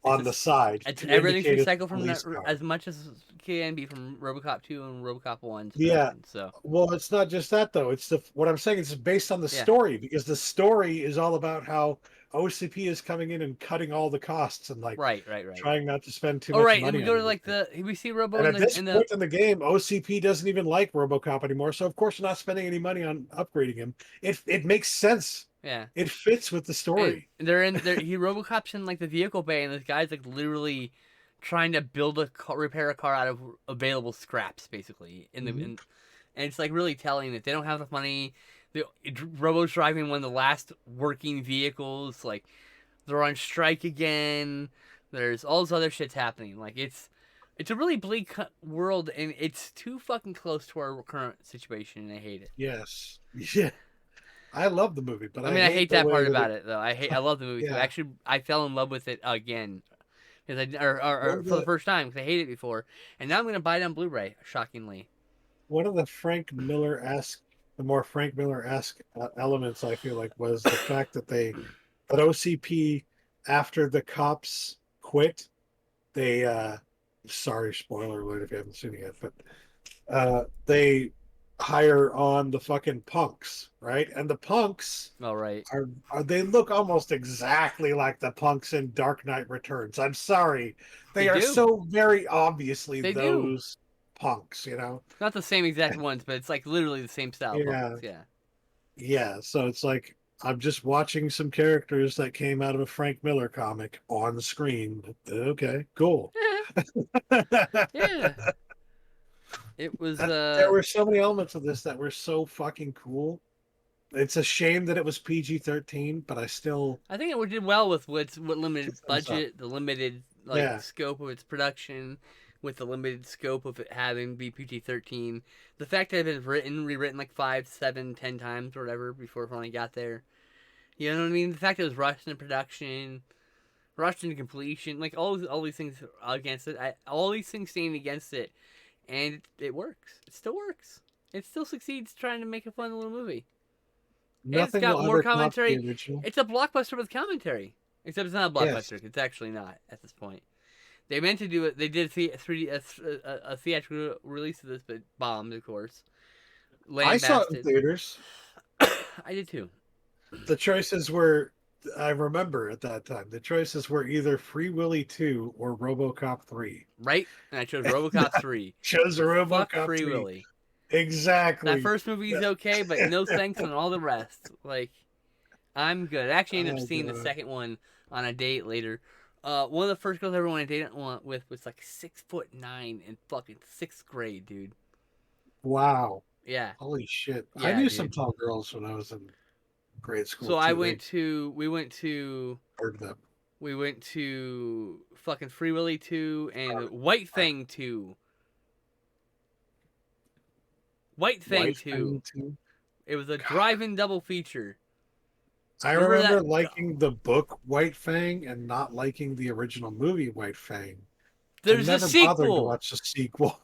it's on a, the side it's to everything's indicate it's a recycled from police car. as much as can be from RoboCop 2 and RoboCop 1's Yeah. production. So Well, it's not just that though. It's the what I'm saying is based on the yeah, story because the story is all about how OCP is coming in and cutting all the costs and like right. trying not to spend too Oh much right, and we money on go to like anything. we see Robo And in at this in the point in the game, OCP doesn't even like RoboCop anymore, so of course you're not spending any money on upgrading him. It makes sense. yeah. It fits with the And story. he RoboCop's in like the vehicle bay, and this guy's like literally trying to repair a car out of available scraps, basically. Mhm. And it's like really telling that they don't have enough money. The Robo's driving one of the last working vehicles. Like they're on strike again. There's all this other shit's happening. Like it's a really bleak world, and it's too fucking close to our current situation, and I hate it. Yes. Yeah. I love the movie, but I I mean, I hate hate the that way part that about it. it, though. I love the movie too. Yeah. Actually, I fell in love with it again because One or of for the the first time because I hated it before, and now I'm gonna buy it on Blu-ray. Shockingly, one of the Frank Miller esque, the more Frank Miller esque elements, I feel like, was the fact that that OCP, after the cops quit, they, sorry, spoiler alert if you haven't seen it yet, but they hire on the fucking punks, right? And the punks all right, are they look almost exactly like the punks in Dark Knight Returns. I'm sorry, they they are do, so very obviously they do. those punks, you know? Not the same exact ones, but it's like literally the same style Yeah, punks. Yeah, yeah. So it's like I'm just watching some characters that came out of a Frank Miller comic on the screen. Okay, cool. yeah. It was There were so many elements of this that were so fucking cool. It's a shame that it was PG-13, but I still I think it did well with what limited thumbs up. budget, the limited like Yeah, scope of its production, with the limited scope of it having BPT-13. The fact that it had been rewritten like 5, 7, 10 times or whatever before it finally got there. You know what I mean? The fact that it was rushed into production, rushed into completion, like all these things against it, all these things standing against it, and it works. It still works. It still succeeds trying to make a fun little movie. And it's nothing got will more ever top the commentary. original. It's a blockbuster with commentary. Except it's not a Yes, blockbuster. It's actually not at this point. They meant to do it. They did a theatrical release of this, but bombed, of course. I saw it in Lambasted. theaters. I did too. The choices were, I remember at that time, the choices were either Free Willy 2 or RoboCop 3. Right? And I chose RoboCop 3. Chose a Because fuck RoboCop Free 3. Willy. That Exactly. first movie's okay, but no thanks on all the rest. Like, I'm good. I actually ended up Oh, seeing the God. second one on a date later. One of the first girls I ever went on a date with was like 6'9" in fucking sixth grade, dude. Wow. Yeah, Holy shit. I yeah, knew some dude. tall girls when I was in grade school So too. They we heard them. went to fucking Free Willy 2 and White Thing 2. White Thing White 2. Fang too. It was a God. drive-in double feature. I Remember remember that? liking the book White Fang and not liking the original movie White Fang, and There's a never bothering to sequel. watch the sequel.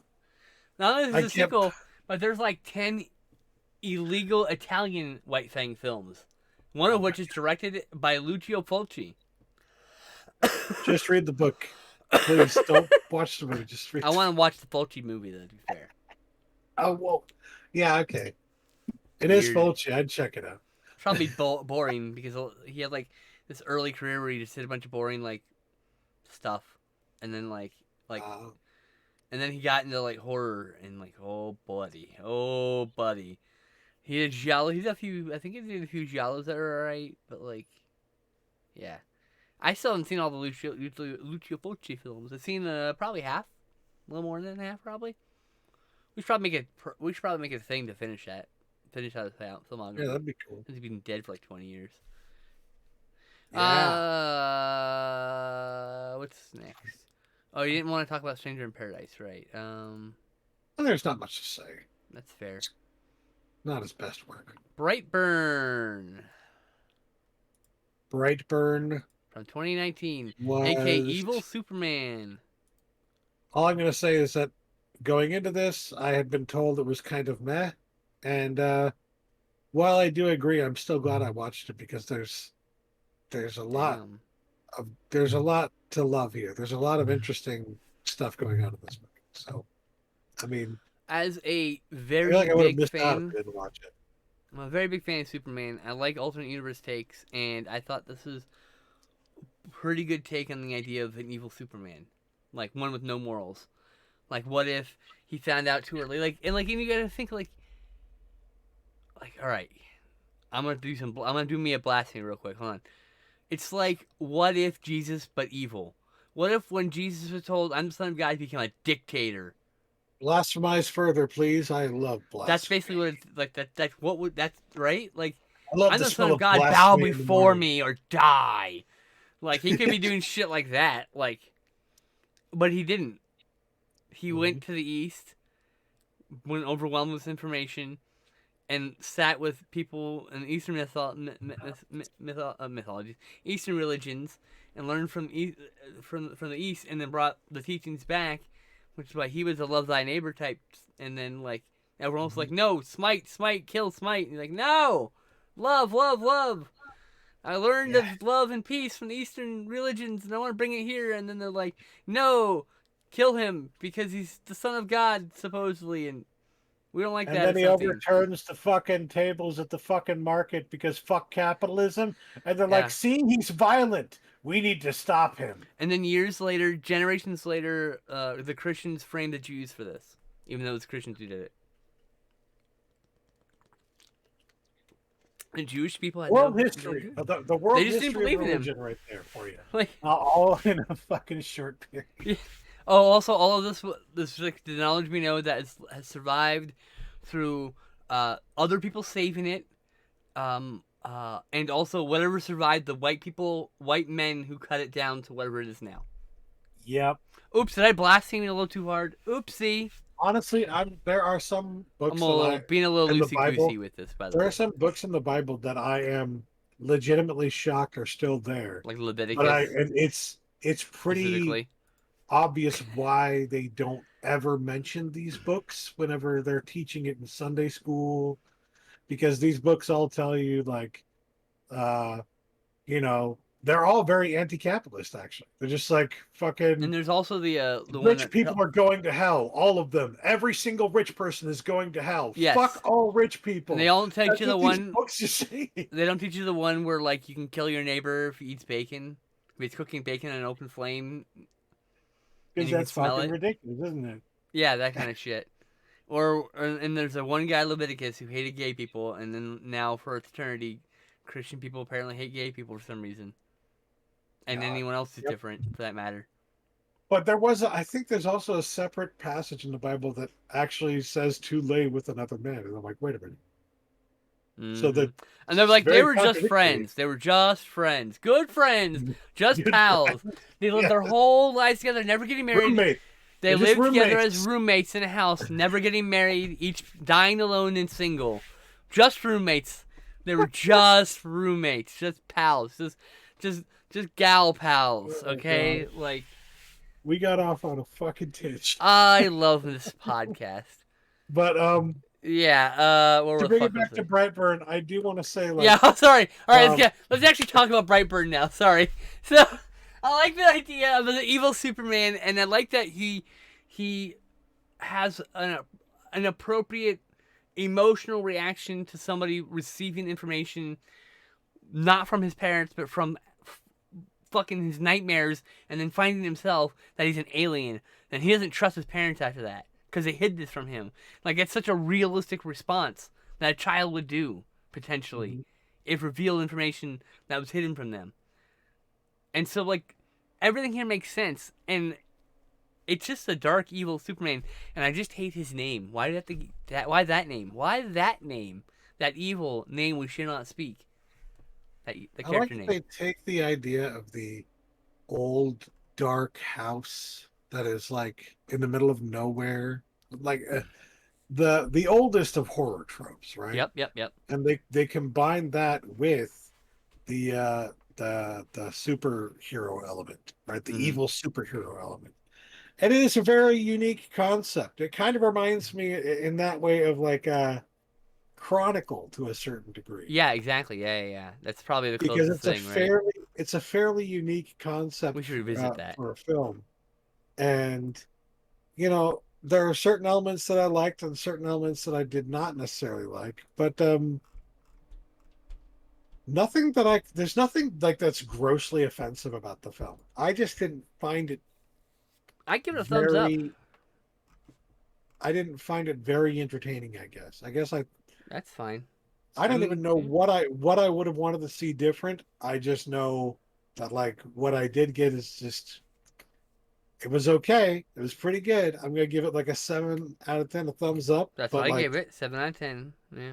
Not only is I it a can't. sequel, but there's like 10 illegal Italian White Fang films. One of Oh my, which is directed by Lucio Fulci. just read the book, please. Don't watch the movie. Just read. I want to watch the Fulci movie, though, to be fair. Oh well, yeah, okay. It is Weird. Fulci. I'd check it out. It's probably boring because he had like this early career where he just did a bunch of boring like stuff, and then like Uh, and then he got into like horror and like oh buddy, he did giallo. He's a few. I think he did a few giallos that are alright, but like yeah, I still haven't seen all the Lucio Fulci films. I've seen probably half, a little more than half probably. We should probably make it a thing to finish out his filmography. yeah, that'd be cool. He's been dead for like 20 years. Yeah. What's next? Oh, you didn't want to talk about Stranger in Paradise, right? Well, there's not much to say. That's fair. Not his best work. Brightburn Brightburn from 2019, was. aka Evil Superman. All I'm going to say is that going into this, I had been told it was kind of meh, and while I do agree, I'm still glad I watched it because there's a lot Damn. there's a lot to love here. There's a lot of interesting stuff going on in this movie. So, I mean, As a I very feel like I would have big missed out if fan, I didn't watch it. I'm a very big fan of Superman. I like alternate universe takes, and I thought this was a pretty good take on the idea of an evil Superman, like one with no morals. Like, what if he found out too early? Like, and you gotta think like, all right, I'm gonna do me a blasphemy real quick. Hold on. It's like, what if Jesus but evil? What if when Jesus was told, "I'm the Son of God," he became a dictator? Blasphemize further, please. I love blasphemy. That's basically what it's like. That's what would that's right? Like, I love I'm the the smell Son of of God. Bow blasphemy in the before morning. me or die. Like he could be doing shit like that. Like, but he didn't. He went to the east, went overwhelmed with information, and sat with people in Eastern mythologies, Eastern religions, and learned from the East, and then brought the teachings back, which is why he was a love thy neighbor type. And then like everyone's like, no, smite, kill, smite. And he's like, no, love, love, love. I learned Yeah. of love and peace from the Eastern religions, and I want to bring it here. And then they're like, no, kill him because he's the Son of God supposedly, and we don't like And that. then he or something. overturns the fucking tables at the fucking market because fuck capitalism. And they're Yeah. like, see, he's violent. We need to stop him. And then years later, generations later, the Christians framed the Jews for this, even though it was Christians who did it. The Jewish people had World no history. The world They just didn't history of believe in him. religion right there for you. Like, All in a fucking short period. oh, also all of this like the knowledge we know that has survived through other people saving it, and also whatever survived the white men who cut it down to whatever it is now. Yep. Oops, did I blaspheme it a little too hard? Oopsie. Honestly, there are some books Being a little in the loosey Bible, goosey with this, by the there way. are some books in the Bible that I am legitimately shocked are still there. Like Leviticus, But it's pretty specifically. obvious why they don't ever mention these books whenever they're teaching it in Sunday school, because these books all tell you like they're all very anti-capitalist. Actually, they're just like fucking And there's also the one rich that people are going to hell. All of them, every single rich person is going to hell. Yes. Fuck all rich people. and they all teach That's you the what these one. books just say. They don't teach you the one where like you can kill your neighbor if he eats bacon. If he's cooking bacon on an open flame. Because you can that's smell fucking it. ridiculous, isn't it? Yeah, that kind of shit. And there's a one guy Leviticus who hated gay people, and then now for eternity, Christian people apparently hate gay people for some reason. And God. anyone else is Yep. different, for that matter. But I think there's also a separate passage in the Bible that actually says to lay with another man. And I'm like, wait a minute. So that And they're like, very they were just contradictory. friends. They were just friends. Good friends. Just Good pals. friends. They lived Yeah. their whole lives together, never getting married. Roommate. They They're just lived together as roommates. roommates in a house, never getting married, each dying alone and single. Just roommates. They were just roommates, just pals, just gal pals. Oh, Okay, God. like we got off on a fucking tangent. I love this podcast. But Yeah. What to the bring fuck it was back to it? Brightburn, I do want to say Yeah. like I'm sorry. All right. um Let's actually talk about Brightburn now. Sorry. So I like the idea of the evil Superman, and I like that he has an appropriate emotional reaction to somebody receiving information not from his parents but from fucking his nightmares, and then finding himself that he's an alien, and he doesn't trust his parents after that because they hid this from him. Like, it's such a realistic response that a child would do potentially mhm. if revealed information that was hidden from them. And so, like, everything here makes sense, and it's just a dark, evil Superman, and I just hate his name. Why did I have to that? Why that name? Why that name? That evil name we should not speak. That the I like character that name. they take the idea of the old dark house that is like in the middle of nowhere, like the oldest of horror tropes, right? Yep, yep, yep. And they combine that with the the superhero element, right? The Mm-hmm. evil superhero element. And it is a very unique concept. It kind of reminds me in that way of like Chronicle to a certain degree. Yeah, exactly. Yeah, yeah, yeah. That's probably the Because closest thing, right? it's a fairly unique We concept should revisit that. for a film. And you know, there are certain elements that I liked and certain elements that I did not necessarily like. But nothing that I there's nothing like that's grossly offensive about the film. I just didn't find it I give it a thumbs up. very I didn't find it very entertaining, I guess. That's fine. I I don't even mean, know what I would have wanted to see different. I just know that like what I did get is just it was okay. It was pretty good. I'm gonna give it like a 7 out of 10, a thumbs up. that's what But I like gave it. 7 out of 10. Yeah.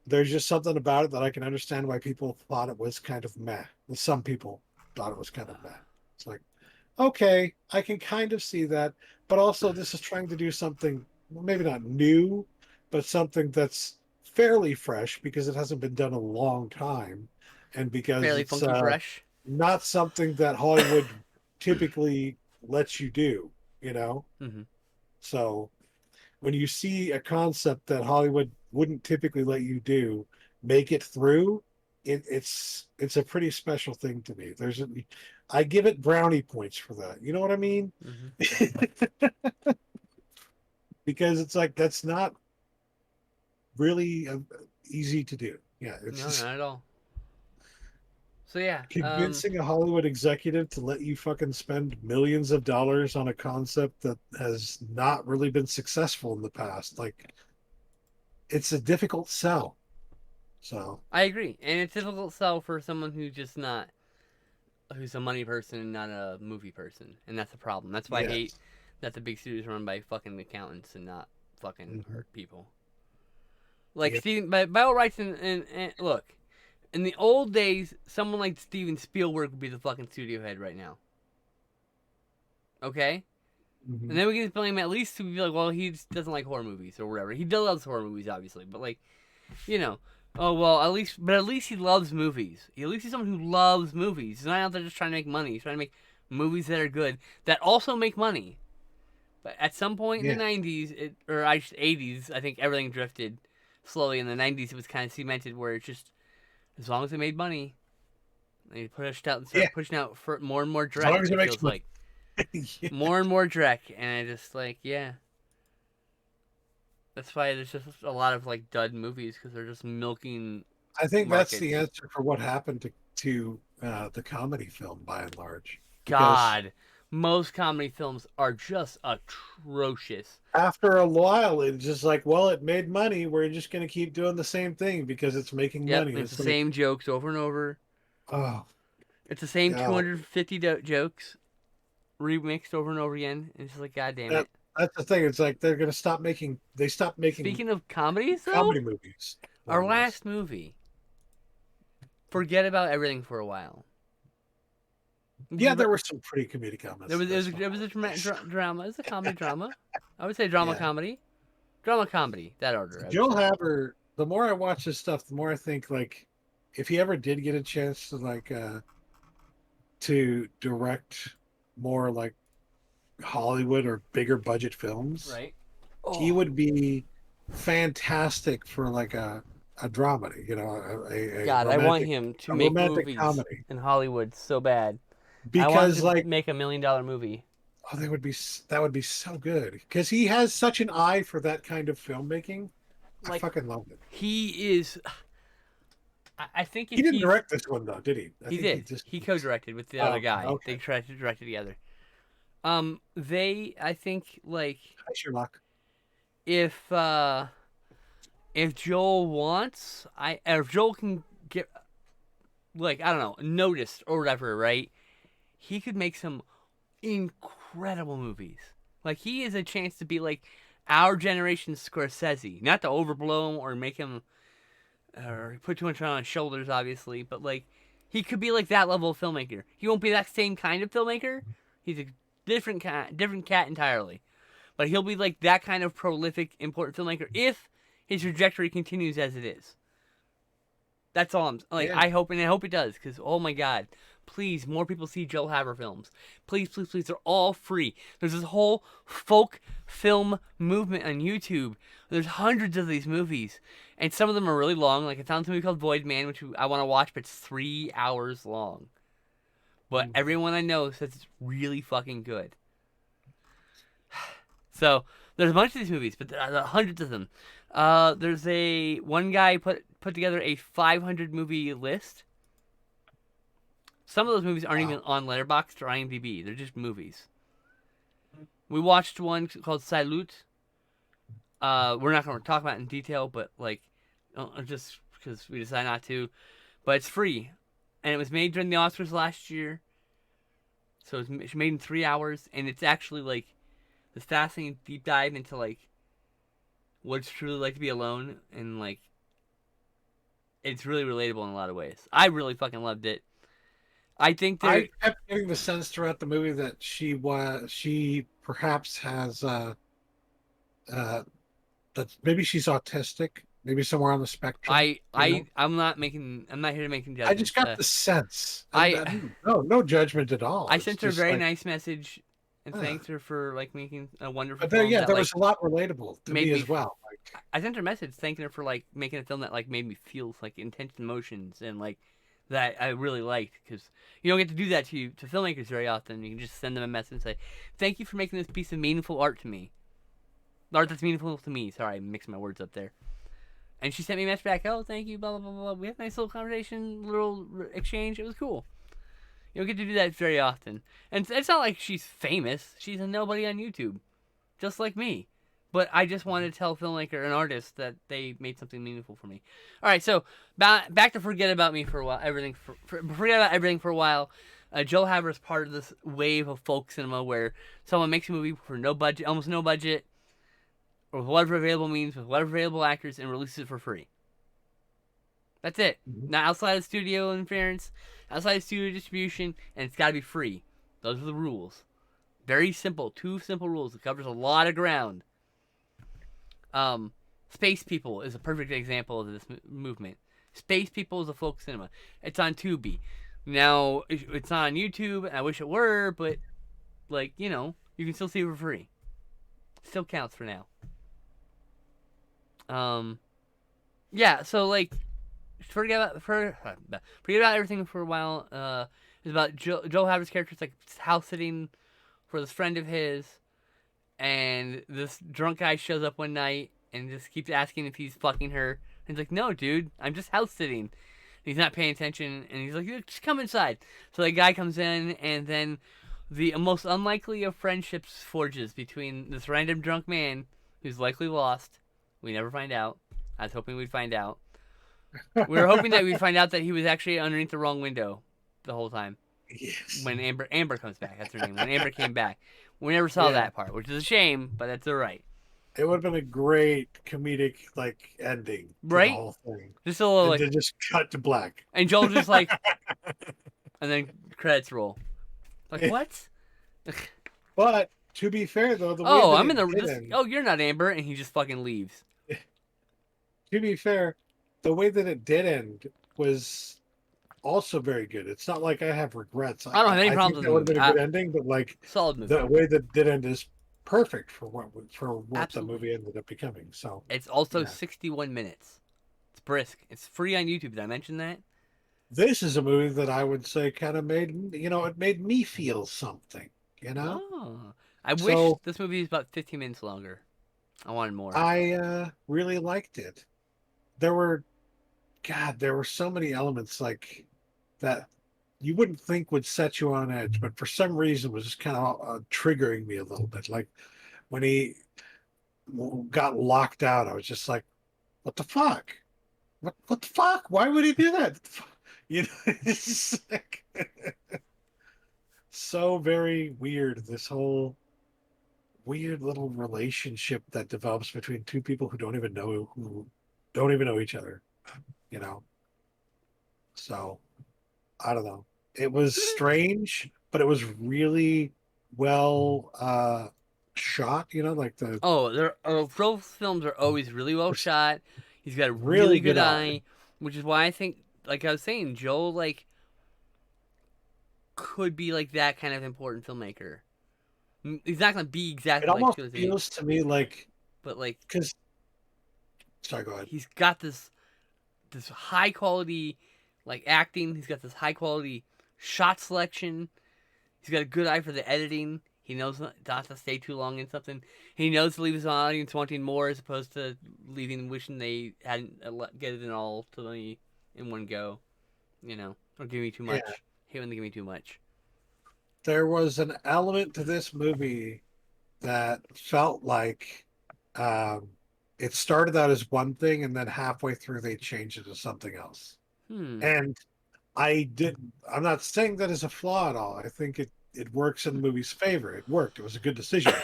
there's just something about it that I can understand why people thought it was kind of meh. Some people thought it was kind of meh. It's like, okay, I can kind of see that, but also this is trying to do something maybe not new, but something that's fairly fresh because it hasn't been done a long time, and because Fairly it's funky fresh. not something that Hollywood typically lets you do, you know? Mm-hmm. So when you see a concept that Hollywood wouldn't typically let you do make it through, it's a pretty special thing to me. I give it brownie points for that. You know what I mean? Mm-hmm. Because it's like that's not really easy to do. Yeah, it's No, just not at all. So yeah. convincing a Hollywood executive to let you fucking spend millions of dollars on a concept that has not really been successful in the past. Like it's a difficult sell. So I agree, and it's difficult to sell for someone who's just not who's a money person and not a movie person, and that's the problem. That's why I hate yes. that the big studios run by fucking accountants and not fucking Hmm. hurt people. Like Yep. Steven, by all rights, and look, in the old days, someone like Steven Spielberg would be the fucking studio head right now. Okay, and Hmm. then we can blame him at least to be like, well, he just doesn't like horror movies or whatever. He does loves horror movies, obviously, but like, you know, oh well, at least he loves movies. At least he's someone who loves movies. He's not out there just trying to make money. He's trying to make movies that are good that also make money. But at some point in the Yeah. '90s, or I should, '80s, I think everything drifted slowly. In the '90s, it was kind of cemented where it's just as long as they made money, they pushed out and Yeah. started pushing out for more and more As long Drek. as it It makes feels money. like Yeah. more and more Drek, and I just like yeah. That's why there's just a lot of like dud movies because they're just milking I think that's the markets. answer for what happened to the comedy film by and large. Because God, most comedy films are just atrocious. after a while, it's just like, well, it made money. We're just going to keep doing the same thing because it's making Yep, money. it's the It's like, same jokes over and over. oh, It's the same God. 250 jokes remixed over and over again. And it's just like, God damn That, it. that's the thing. It's like they're going to they stopped making Speaking of comedies, though, comedy movies, more our or less. last movie, forget about everything for a while. Yeah, there were some pretty comedic elements. That's fine. It was a drama. It was a comedy drama. I would say drama Yeah. comedy. Drama comedy, that order, I would Joe say. Haver, the more I watch his stuff, the more I think like if he ever did get a chance to like to direct more like Hollywood or bigger budget films, Right. he Oh would be fantastic for like a dramedy, you know, a God, I want romantic him to a make romantic movies comedy. in Hollywood so bad. I want Because him to like, make $1 million movie. oh, that would be so good because he has such an eye for that kind of filmmaking. I Like fucking love it. he is. I think He if didn't he's direct this one though, did he? I he think he did. just. He co-directed with the Oh, other okay, guy. They okay. tried to direct it together. They I think like Hi, Sherlock. if uh if Joel wants, or if Joel can get like I don't know noticed or whatever, right? He could make some incredible movies. Like he has a chance to be like our generation's Scorsese, not to overblow him or make him or put too much on his shoulders, obviously, but like he could be like that level of filmmaker. He won't be that same kind of filmmaker. He's a different cat entirely. But he'll be like that kind of prolific, important filmmaker if his trajectory continues as it is. That's all I'm like. Yeah, I hope and I hope it does because oh my god, please more people see Joel Haver films. Please, please, please. They're all free. There's this whole folk film movement on YouTube. There's hundreds of these movies, and some of them are really long. Like I found a movie called Void Man, which I want to watch, but it's 3 hours long. But everyone I know says it's really fucking good. So there's a bunch of these movies, but there are hundreds of them. There's one guy put together a 500 movie list. Some of those movies aren't even wow. on Letterboxd or IMDb. They're just movies. We watched one called Salute. We're not going to talk about it in detail, but like, just because we decided not to. But it's free, and it was made during the Oscars last year. So it's made in 3 hours, and it's actually like this fascinating deep dive into like what it's truly like to be alone, and like it's really relatable in a lot of ways. I really fucking loved it. I think there. I kept getting the sense throughout the movie that she perhaps has uh that maybe she's autistic, maybe somewhere on the spectrum, you know. I'm not making. I'm not here to make I just judgments. got the sense, and I no judgment at all. I It's sent her a just very like, nice message and uh, thanked her for like making a wonderful but there, film yeah, that there like was a lot relatable to made me me. as well. Like, I sent her a message thanking her for like making a film that like made me feel like intense emotions and like that I really liked because you don't get to do that to filmmakers very often. You can just send them a message and say, "Thank you for making this piece of meaningful art to me. Art that's meaningful to me." Sorry, I'm mixing my words up there. And she sent me a message back. Oh, thank you. Blah blah blah blah. We had a nice little conversation, little exchange. It was cool. You don't get to do that very often. And it's not like she's famous. She's a nobody on YouTube, just like me. But I just wanted to tell a filmmaker and artist that they made something meaningful for me. All right, so back to forget about me for a while. Forget about everything for a while. Joe Haver is part of this wave of folk cinema where someone makes a movie for no budget, almost no budget, or with whatever available means, with whatever available actors, and releases it for free. That's it. mhm. Not outside of studio interference, outside of studio distribution, and it's got to be free. Those are the rules. Very simple. 2 simple rules. It covers a lot of ground. Space People is a perfect example of this movement. Space People is a folk cinema. It's on Tubi. Now, it's not on YouTube. I wish it were, but, like, you know, you can still see it for free. Still counts for now. Yeah, so, like, forget about everything for a while. It's about Joel Haver's character. It's like house sitting for this friend of his, and this drunk guy shows up one night and just keeps asking if he's fucking her. And he's like, "No, dude, I'm just house sitting." And he's not paying attention, and he's like, "Just come inside." So the guy comes in, and then the most unlikely of friendships forges between this random drunk man who's likely lost. We never find out. I was hoping we'd find out. We were hoping that we'd find out that he was actually underneath the wrong window the whole time. Yes. When Amber comes back, that's her name. When Amber came back, we never saw that part, which is a shame, but that's all right. It would have been a great comedic like ending to the Right? whole thing. Just a little And like, then just cut to black. and Joel's just like, and then credits roll. Like what? But to be fair though, the way Oh, that I'm in it the. did This, end, oh, you're not Amber, and he just fucking leaves. to be fair, the way that it did end was also very good. It's not like I have regrets. I don't have any I problems think with that the would have movie. been a good ending, but like Solid movie. the way that did end is perfect for what the Absolutely. movie ended up becoming. So It's also yeah, 61 minutes. It's brisk. It's free on YouTube. Did I mention that? this is a movie that I would say kind of made it made me feel something. You know, Oh. I wish so this movie was about 15 minutes longer. I wanted more. I really liked it. There were there were so many elements like that you wouldn't think would set you on edge, but for some reason was just kind of triggering me a little bit. Like when he got locked out, I was just like, "What the fuck? What the fuck? Why would he do that?" You know, it's just like so very weird. This whole weird little relationship that develops between two people who don't even know each other. You know, so I don't know. It was strange, but it was really well shot, like the Oh, Rose films are always really well shot. He's got a really really good good eye. eye, which is why I think, like I was saying, Joel like could be like that kind of important filmmaker. He's not gonna be It exactly like almost Scorsese, feels to me like but like because sorry, go ahead. he's got this high quality like acting. He's got this high quality shot selection. He's got a good eye for the editing. He knows not to stay too long in something. He knows to leave his audience wanting more as opposed to leaving them wishing they hadn't get it in all to me in one go. Or give me too Yeah, much. I hate when they give me too much. there was an element to this movie that felt like um, it started out as one thing, and then halfway through they changed it to something else. Hmm. And I did. I'm not saying that is a flaw at all. I think it works in the movie's favor. It worked. It was a good decision.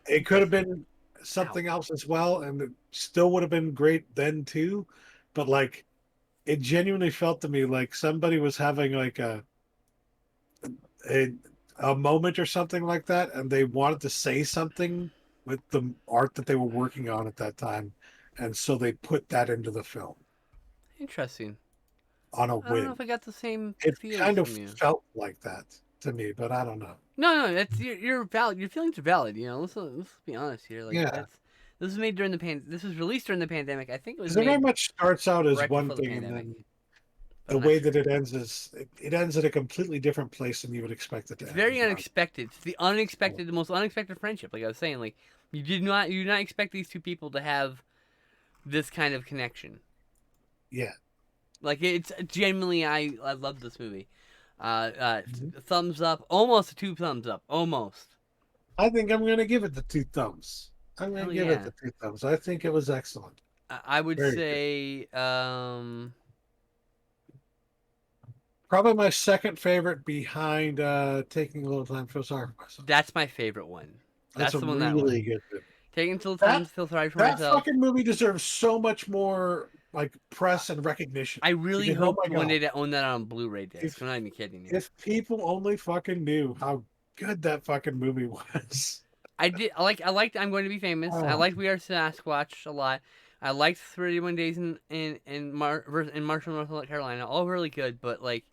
It could have Bless you. been Ow. something else as well, and it still would have been great then too. But like, it genuinely felt to me like somebody was having like a a moment or something like that, and they wanted to say something with the art that they were working on at that time, and so they put that into the film Interesting. on a I don't know whim. if I got the same It feels kind of from you. felt like that to me, but I don't know. No, that's you're valid. Your feelings are valid. Let's be honest here. Like Yeah, this was made during the This was released during the pandemic. I think it was because it very made much starts out as right one before the thing, and pandemic, then but the I'm not way that sure. it ends is it ends at a completely different place than you would expect it to It's end very as well. unexpected. It's the most unexpected friendship. Like I was saying, like you did not expect these two people to have this kind of connection. Yeah. Like it's genuinely, I love this movie. Mhm. Thumbs up, almost a two thumbs up, almost. I think I'm going to give it the two thumbs. I'm going Hell to give it yeah. the two thumbs. I think it was excellent. I would Very good. say Probably my second favorite behind taking a little time to feel sorry for myself. that's my favorite one. That's That's a the one that one. really good movie. Taking until time That to feel sorry for that myself. fucking movie deserves so much more like press and recognition. I really Because oh hope my one god, day to own that on Blu-ray disc. if I'm not even kidding you. if people only fucking knew how good that fucking movie was. I did. I liked. I'm going to be famous. I Oh, liked We Are Sasquatch a lot. I liked 31 Days in Marshall, North Carolina. All really good, but like,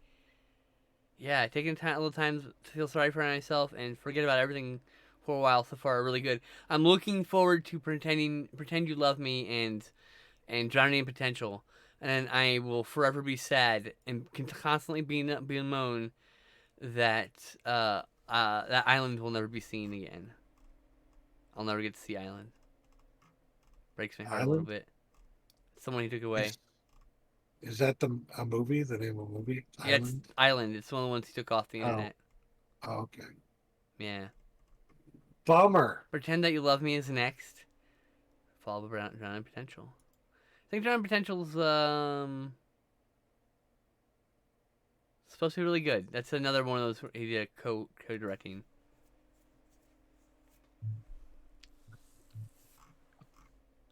yeah, taking time, a little time to feel sorry for myself and forget about everything for a while so far are really good. I'm looking forward to Pretend You Love Me and Drowning in Potential, and then I will forever be sad and can constantly be moan that that island will never be seen again. I'll never get to see Island. Breaks my heart a little Island bit. Someone he took away. is is that a movie? The name of a movie? Yeah, it's Island. Island. It's one of the ones he took off the Oh, internet. okay. Yeah. Bummer. Pretend That You Love Me is next. Followed by Drowning Potential. I think Drowning Potential's supposed to be really good. That's another one of those where he did a co-directing.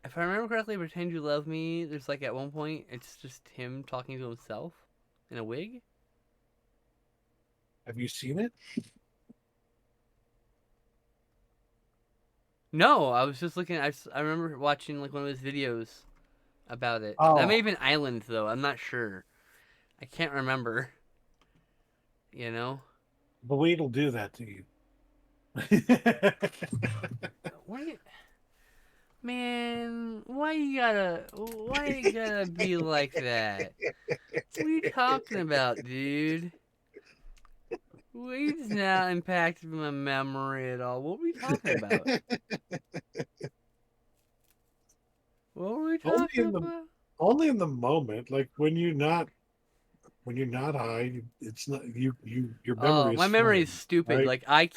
If I remember correctly, Pretend You Love Me, there's like at one point it's just him talking to himself in a wig. Have you seen it? No, I was just looking. I remember watching like one of his videos about it. That may Oh, have been Island though. I'm not sure. I can't remember. You know. The weed will do that to you. What are you, man? Why you gotta be like that? What are you talking about, dude? Weed's not impacted my memory at all. What were we talking about? What were we only talking in the about? only in the moment, like when you're not high, it's not your Oh, memory is my memory is fine, stupid. right?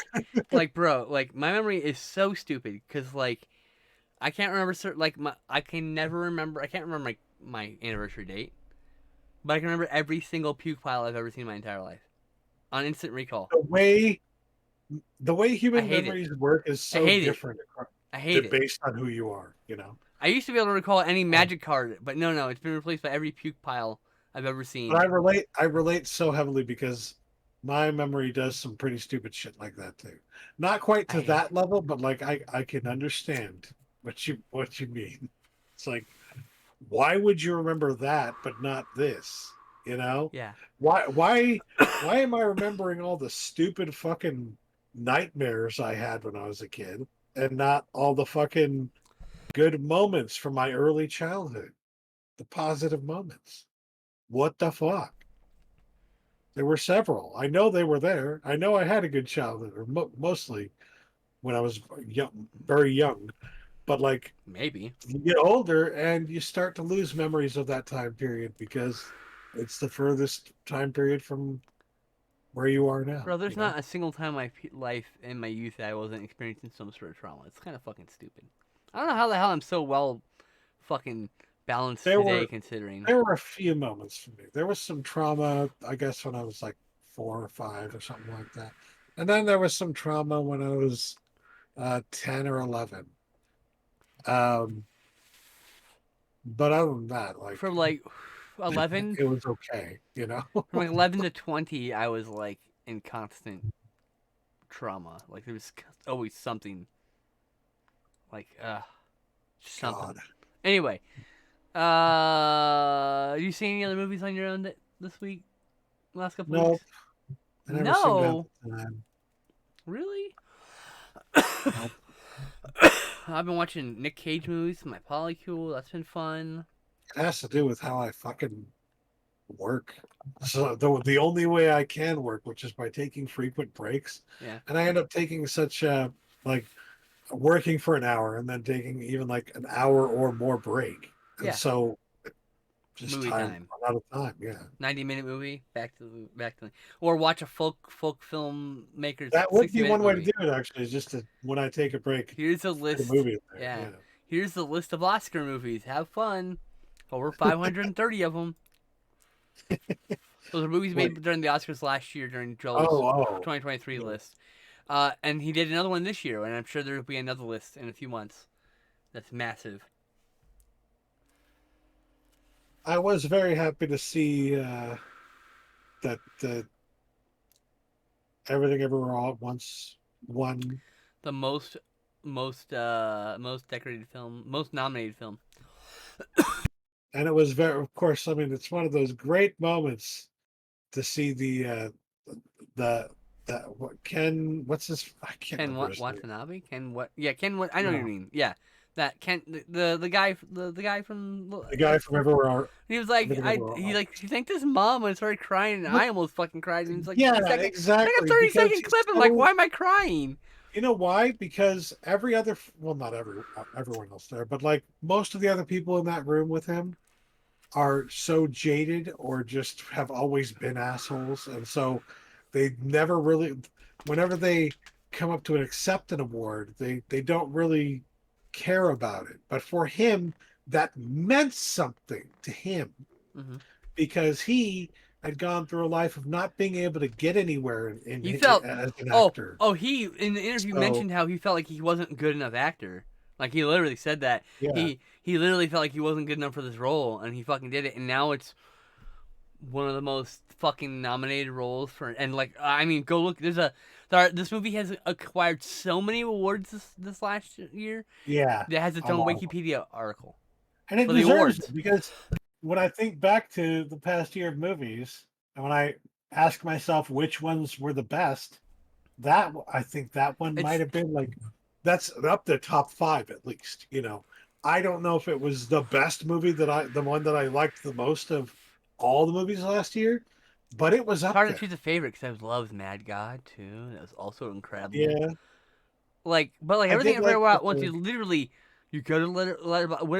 Like, bro, like my memory is so stupid because like I can't remember certain like I can never remember. I can't remember my anniversary date, but I can remember every single puke pile I've ever seen in my entire life on instant recall. The way the way I human hate it. memories work is I so hate it. different I hate it. based on who you are, you know. I used to be able to recall any Um, magic card, but no, it's been replaced by every puke pile I've ever but seen. I relate so heavily because my memory does some pretty stupid shit like that too. Not quite I to hate. that level, but like I can understand what you mean. It's like, why would you remember that but not this? You know? Yeah. Why am I remembering all the stupid fucking nightmares I had when I was a kid and not all the fucking good moments from my early childhood? The positive moments. What the fuck? There were several. I know they were there. I know I had a good childhood, or mostly when I was young, very young. But like, Maybe. you get older and you start to lose memories of that time period because it's the furthest time period from where you are now. Bro, there's You know, not a single time in my life in my youth that I wasn't experiencing some sort of trauma. It's kind of fucking stupid. I don't know how the hell I'm so well fucking balanced there today, were considering. there were a few moments for me. There was some trauma, I guess, when I was like 4 or 5 or something like that, and then there was some trauma when I was 10 or 11. Um, but other than that, like From like 11, it was okay, you know. from like 11 to 20, I was like in constant trauma. Like there was always something. Like something. God, Anyway, you see any other movies on your own this week? Last couple nope, weeks? I never seem to have No, the time. really. Nope. I've been watching Nick Cage movies. My polycule. That's been fun. It has to do with how I fucking work. So the only way I can work, which is by taking frequent breaks, Yeah, and I end up taking such like working for an hour and then taking even like an hour or more break, and yeah. so just Movie time time. run out of time. Yeah, 90-minute movie. Back to or watch a folk filmmaker's that would be 60-minute one way to movie. do it. Actually, is just to when I take a break, Here's a fit a list. movie in there. Yeah. Yeah. Here's the list of Oscar movies. Have fun. Over 530 of them. Those are movies Wait. made during the Oscars last year during Joe's Oh. 2023 Yeah. list. And he did another one this year, and I'm sure there will be another list in a few months. That's massive. I was very happy to see that Everything Everywhere All at Once won, The most decorated film, most nominated film. and it was very, of course. I mean, it's one of those great moments to see the what Ken, what's his, I can't Ken remember what his name. Watanabe? Ken what? Yeah, Ken what? I know what you No, mean. Yeah, that Ken the guy the guy from the guy from Everywhere, he was like Everything Everywhere he All. like he thanked his mom and started crying and But I almost fucking cried and he was like yeah, 30 seconds. It's like a exactly, 30 because second he's clip. I'm like, so. why am I crying? You know why? Because well, not everyone else there, but like most of the other people in that room with him are so jaded or just have always been assholes, and so they never really, whenever they come up to accept an award, they don't really care about it. But for him, that meant something to him Hmm. because he had gone through a life of not being able to get anywhere He felt as an oh actor. he in the interview So mentioned how he felt like he wasn't a good enough actor. Like he literally said that yeah, he literally felt like he wasn't good enough for this role and he fucking did it and now it's one of the most fucking nominated roles for and like I mean go look this movie has acquired so many awards this last year yeah, that has its a own lot of them. Wikipedia article And it for the deserves awards. it because when I think back to the past year of movies, and when I ask myself which ones were the best, I think that one might It's have been like that's up the top five at least. I don't know if it was the best movie the one that I liked the most of all the movies last year, but it was it's up hard to there. choose a favorite because I love Mad God too. That was also incredible. Yeah, But I everything did like everywhere that. at once, you go to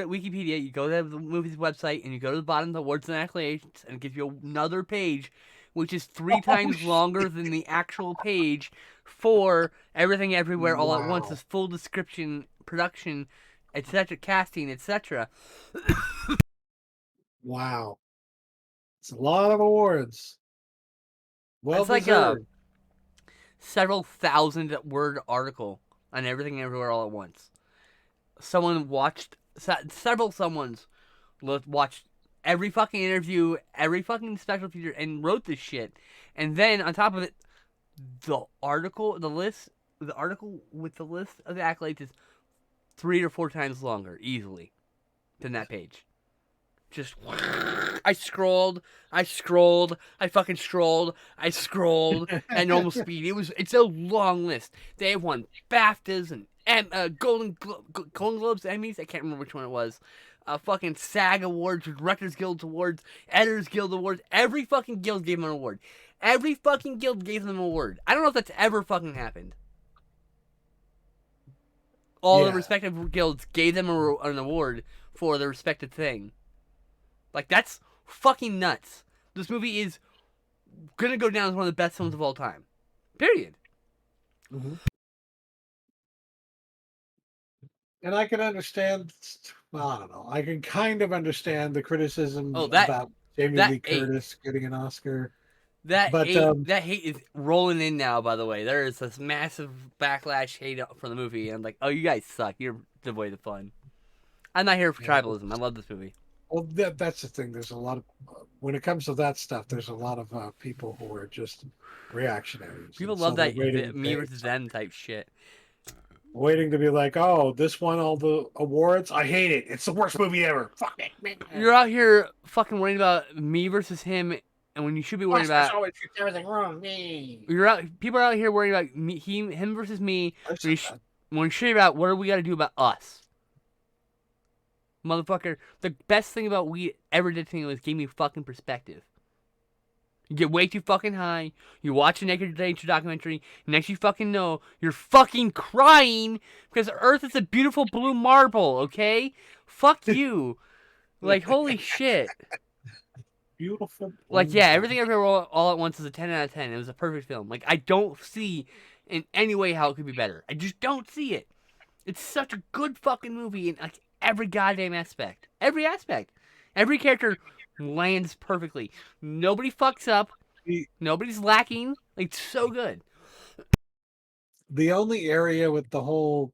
Wikipedia, you go to the movie's website, and you go to the bottom of the awards and accolades, and it gives you another page, which is three Oh, times longer than the actual page for everything everywhere all at once. wow, This full description, production, etc., casting, etc. wow, it's a lot of awards, well It's like a deserved. several thousand word article on everything everywhere all at once. Someone watched several someone's watched every fucking interview, every fucking special feature, and wrote this shit. And then on top of it, the article with the list of the accolades is 3 or 4 times longer, easily, than that page. Just I fucking scrolled at normal speed. It's a long list. They have won BAFTAs and Golden Globes, Emmys. I can't remember which one it was. Fucking SAG awards, Directors Guild awards, Editors Guild awards. Every fucking guild gave them an award. Every fucking guild gave them an award. I don't know if that's ever fucking happened. All the Yeah. respective guilds gave them an award for their respective thing. Like, that's fucking nuts. This movie is gonna go down as one of the best films of all time. Period. Mhm. And I can understand, well, I don't know. I can kind of understand the Oh, criticisms that about Jamie that Lee hate Curtis getting an Oscar, that but hate that hate is rolling in now. By the way, there is this massive backlash hate for the movie, and I'm like, oh, you guys suck. You're devoid of fun. I'm not here for yeah, tribalism. I love this movie. well, that's the thing. There's a lot of when it comes to that stuff. There's a lot of people who are just reactionaries, People and love so they're that waiting, me versus them type shit. waiting to be like, "Oh, this won all the awards. I hate it. It's the worst movie ever. Fuck it, You're man. out here fucking worrying about me versus him, and when you should be worrying Oscars about always gets everything wrong." Me. people are out here worrying about him versus me. I When said you, that. when you should be about what do we got to do about us. Motherfucker, the best thing about weed ever did to me was gave me fucking perspective. You get way too fucking high, you watch a naked nature documentary, next you fucking know, you're fucking crying because Earth is a beautiful blue marble, okay? Fuck you. Like, holy shit. Beautiful Like, blue yeah, marble. everything everywhere all at once is a 10 out of 10. It was a perfect film. Like, I don't see in any way how it could be better. I just don't see it. It's such a good fucking movie in like every goddamn aspect. Every aspect. Every character lands perfectly. Nobody fucks up. The, Nobody's lacking. Like, it's so good. the only area with the whole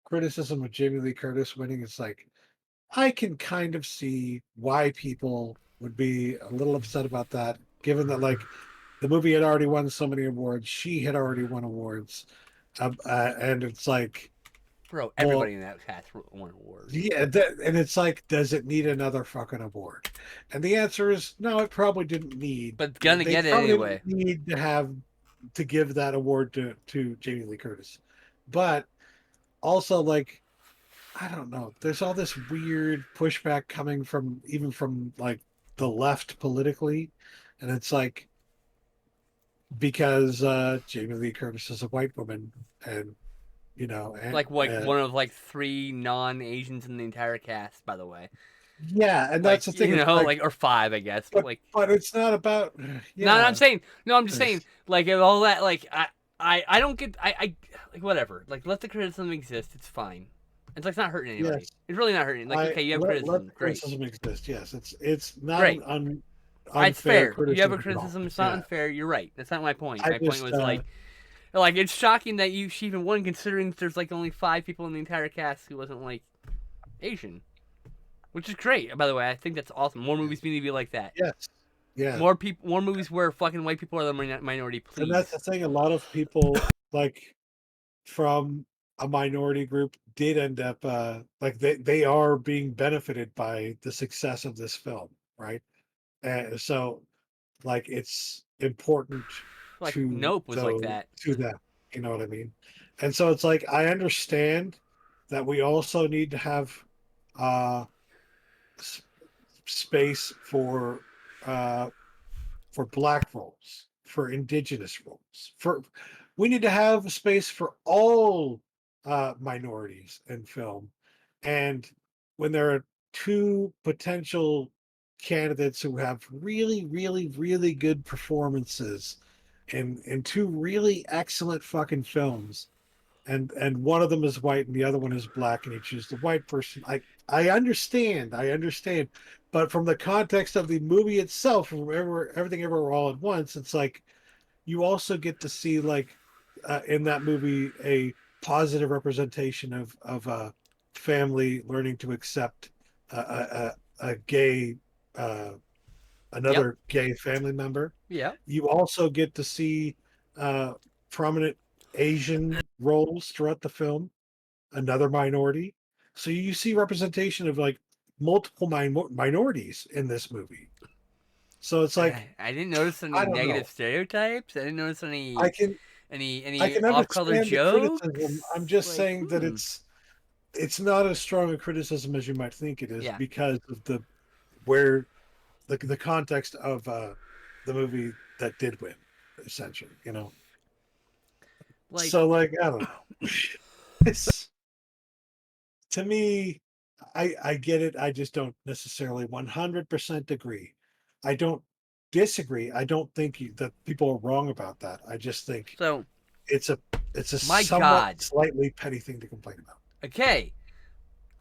criticism of Jamie Lee Curtis winning is like, I can kind of see why people would be a little upset about that, given that like the movie had already won so many awards, she had already won awards, and it's like, Bro, well, everybody in that cast won an award. yeah, and it's like, does it need another fucking award? And the answer is no, it probably didn't need. But gonna They get it probably didn't anyway. need to give that award to Jamie Lee Curtis, but also like I don't know. There's all this weird pushback coming from even from like the left politically, and it's like because Jamie Lee Curtis is a white woman, and you know, and Like one of like 3 non-Asians in the entire cast, by the way. yeah, and Like, that's the thing. It's like, like, or 5, I guess. But but like, but it's not about no, no, I'm yeah. saying, no, I'm just saying, like, all that, like, I don't get, like, whatever. Like, let the criticism exist. It's fine. It's not hurting anybody. Yes, It's really not hurting. Like, I okay, you have let criticism. the Great. criticism exist. Yes, it's not Great. an It's unfair fair. You have a criticism at all. criticism. It's not Yeah, unfair. You're right. That's not my point. I My point just was, like, it's shocking that she even won considering there's, like, only 5 people in the entire cast who wasn't, like, Asian. Which is great, by the way. I think that's awesome. More movies need to be like that. yes, yeah. More movies where fucking white people are the minority, And that's please. the thing. A lot of people like from a minority group did end up like they are being benefited by the success of this film. right? And so, like, it's important Like to Nope was like that. them. You know what I mean? And so it's like I understand that we also need to have uh, s- space uh, for black roles, for indigenous roles. For we need to have space for all minorities in film. And when there are two potential candidates who have really, really, really good performances in two really excellent fucking films, and one of them is white and the other one is black, and you choose the white person. I understand, but from the context of the movie itself, from everything everywhere all at once, it's like you also get to see, like, in that movie, a positive representation of a family learning to accept a gay uh, Yep. another gay family member. Yep. You also get to see uh, prominent Asian roles throughout the film, another minority. So you see representation of, like, multiple minorities in this movie. So it's like, I didn't notice any I don't negative know. stereotypes. I didn't notice I any can any I any can off-color understand the criticism. I'm jokes. just Like, saying that it's not as strong a criticism as you might think it is, yeah. because of where the context of the movie that did win, essentially. Like, So, like, I don't know. It's, to me, I get it. I just don't necessarily 100% agree. I don't disagree. I don't think that people are wrong about that. I just think so, it's a it's a my somewhat God. slightly petty thing to complain about. Okay.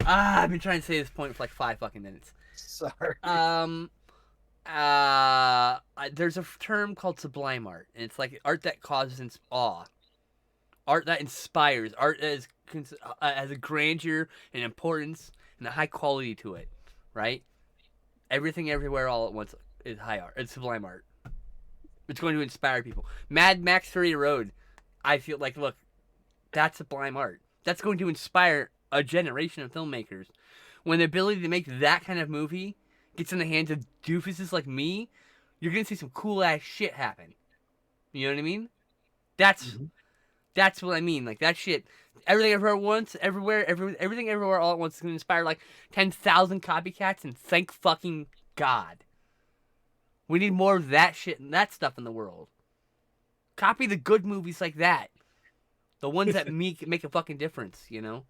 I've been trying to say this point for like 5 fucking minutes. Sorry. Um, there's a term called sublime art, and it's like art that causes awe, art that inspires, art that has a grandeur and importance and a high quality to it, right? Everything, everywhere, all at once is high art. It's sublime art. It's going to inspire people. Mad Max Fury Road. I feel like, look, that's sublime art. That's going to inspire a generation of filmmakers. When the ability to make that kind of movie gets in the hands of doofuses like me, you're gonna see some cool ass shit happen. You know what I mean? That's Mhm. that's what I mean. Like that shit. Everything everywhere at once, everything everywhere all at once is gonna inspire like 10,000 copycats, and thank fucking God. We need more of that shit and that stuff in the world. Copy the good movies like that. The ones that make a fucking difference, you know?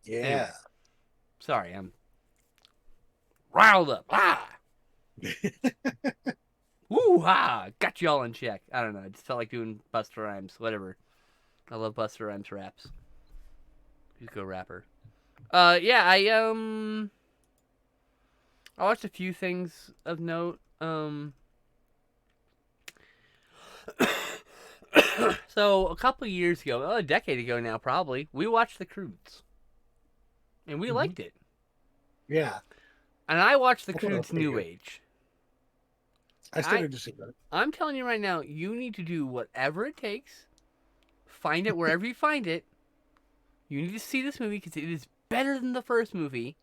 Yeah. Anyways, sorry, I'm riled up. Woo ha! Got y'all in check. I don't know. I just felt like doing Buster Rhymes. Whatever. I love Buster Rhymes raps. He's a good rapper. Yeah, I watched a few things of note. So a couple years ago, well, a decade ago now, probably, we watched The Croods, and we Mhm. liked it. Yeah. And I watched The I thought that was Croods pretty New good. Age. I still I need to see that. I'm telling you right now, you need to do whatever it takes. Find it wherever you find it. You need to see this movie because it is better than the first movie.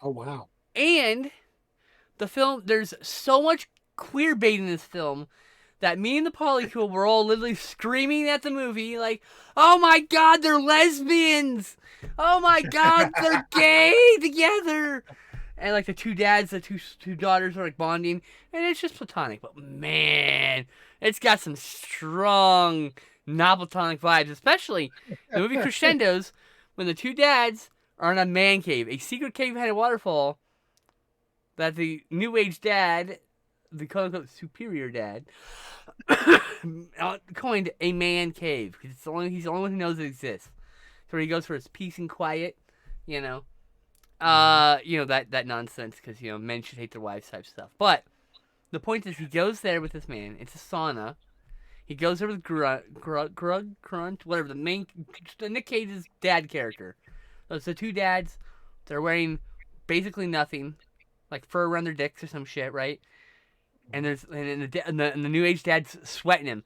Oh, wow. And the film, there's so much queer bait in this film that me and the polycule were all literally screaming at the movie, like, "Oh my God, they're lesbians! Oh my God, they're gay together!" And like the two dads, the two daughters are like bonding, and it's just platonic. But man, it's got some strong not platonic vibes, especially the movie crescendos when the two dads are in a man cave, a secret cave behind a waterfall that the new age dad, the quote unquote superior dad, coined a man cave because he's the only one who knows it exists. So he goes for his peace and quiet, you know. Mhm. That nonsense because men should hate their wives type stuff. But the point is, he goes there with this man. It's a sauna. He goes there with Grunt, whatever the main Nick Cage's dad character. Those the two dads. They're wearing basically nothing, like fur around their dicks or some shit, right? And Mhm. the new age dad's sweating him,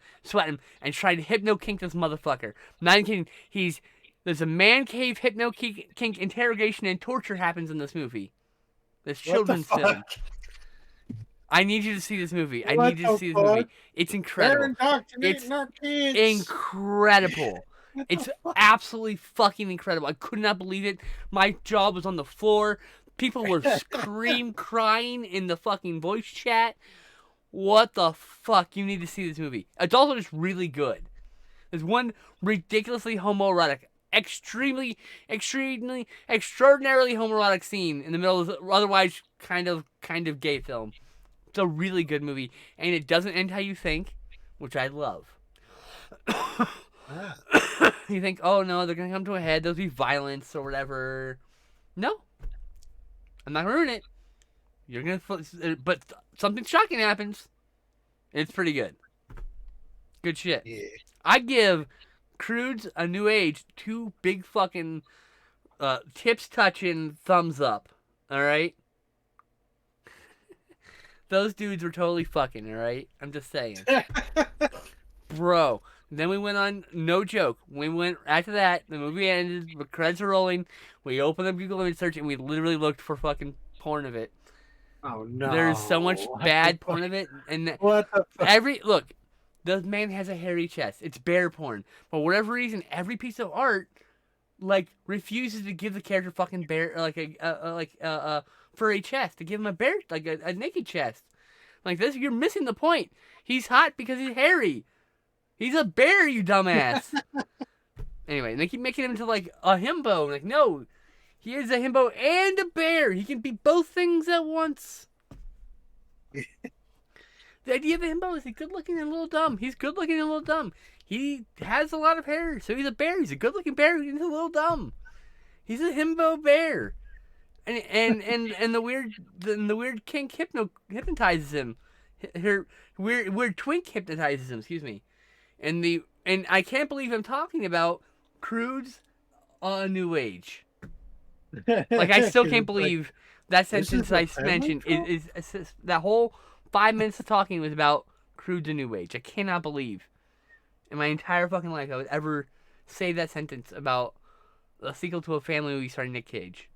and trying to hypno kink this motherfucker. Not even kidding. There's a man cave hypno kink interrogation and torture happens in this movie. This What the children's fuck? film. I need you to see this movie. I What need you to the see this fuck? movie. It's They're incredible. indoctrinating It's our kids. incredible. What the It's fuck? absolutely fucking incredible. I could not believe it. My jaw was on the floor. People were crying in the fucking voice chat. What the fuck? You need to see this movie. It's also just really good. There's one ridiculously homoerotic, extraordinarily homoerotic scene in the middle of the otherwise kind of gay film. It's a really good movie, and it doesn't end how you think, which I love. You think, oh no, they're gonna come to a head. There'll be violence or whatever. No, I'm not gonna ruin it. You're gonna, but something shocking happens. It's pretty good. Good shit. Yeah. I give Crudes A New Age 2 big fucking tips touching thumbs up. All right. Those dudes were totally fucking. All right. I'm just saying, bro. Then we went on, no joke. We went after that. The movie ended. The credits are rolling. We opened up Google image search and we literally looked for fucking porn of it. Oh no! There's so much bad porn of it, and What the fuck? look. The man has a hairy chest. It's bear porn. For whatever reason, every piece of art like refuses to give the character fucking bear like a furry chest, to give him a bear like a naked chest. Like this, you're missing the point. He's hot because he's hairy. He's a bear, you dumbass. Anyway, they keep making him into like a himbo. Like, no, he is a himbo and a bear. He can be both things at once. The idea of a himbo is he's good looking and a little dumb. He's good looking and a little dumb. He has a lot of hair, so he's a bear. He's a good looking bear. He's a little dumb. He's a himbo bear. And the weird kink hypnotizes him. Her weird twink hypnotizes him. Excuse me. And I can't believe I'm talking about Crudes A New Age. Like I still can't believe that sentence I mentioned is that whole 5 minutes of talking was about Crudes A New Age. I cannot believe in my entire fucking life I would ever say that sentence about a sequel to a family movie starring Nick Cage.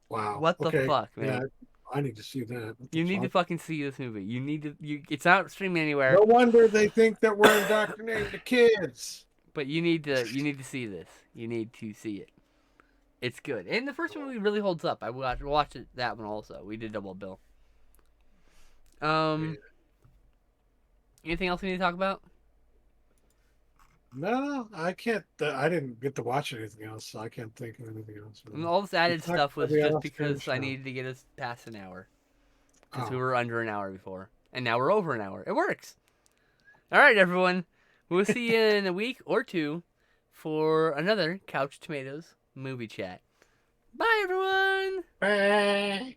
Wow. What the fuck, man? Yeah, I need to see that. You need to fucking see this movie. You need to. It's not streaming anywhere. No wonder they think that we're indoctrinating the kids. But you need to see this. You need to see it. It's good. And the first movie really holds up. I watched that one also. We did double bill. Anything else we need to talk about? No, I can't. I didn't get to watch anything else, so I can't think of anything else. And all this added stuff was just because show. I needed to get us past an hour. Because we Oh. were under an hour before. And now we're over an hour. It works. All right, everyone. We'll see you in a week or two for another Couch Tomatoes movie chat. Bye, everyone. Bye.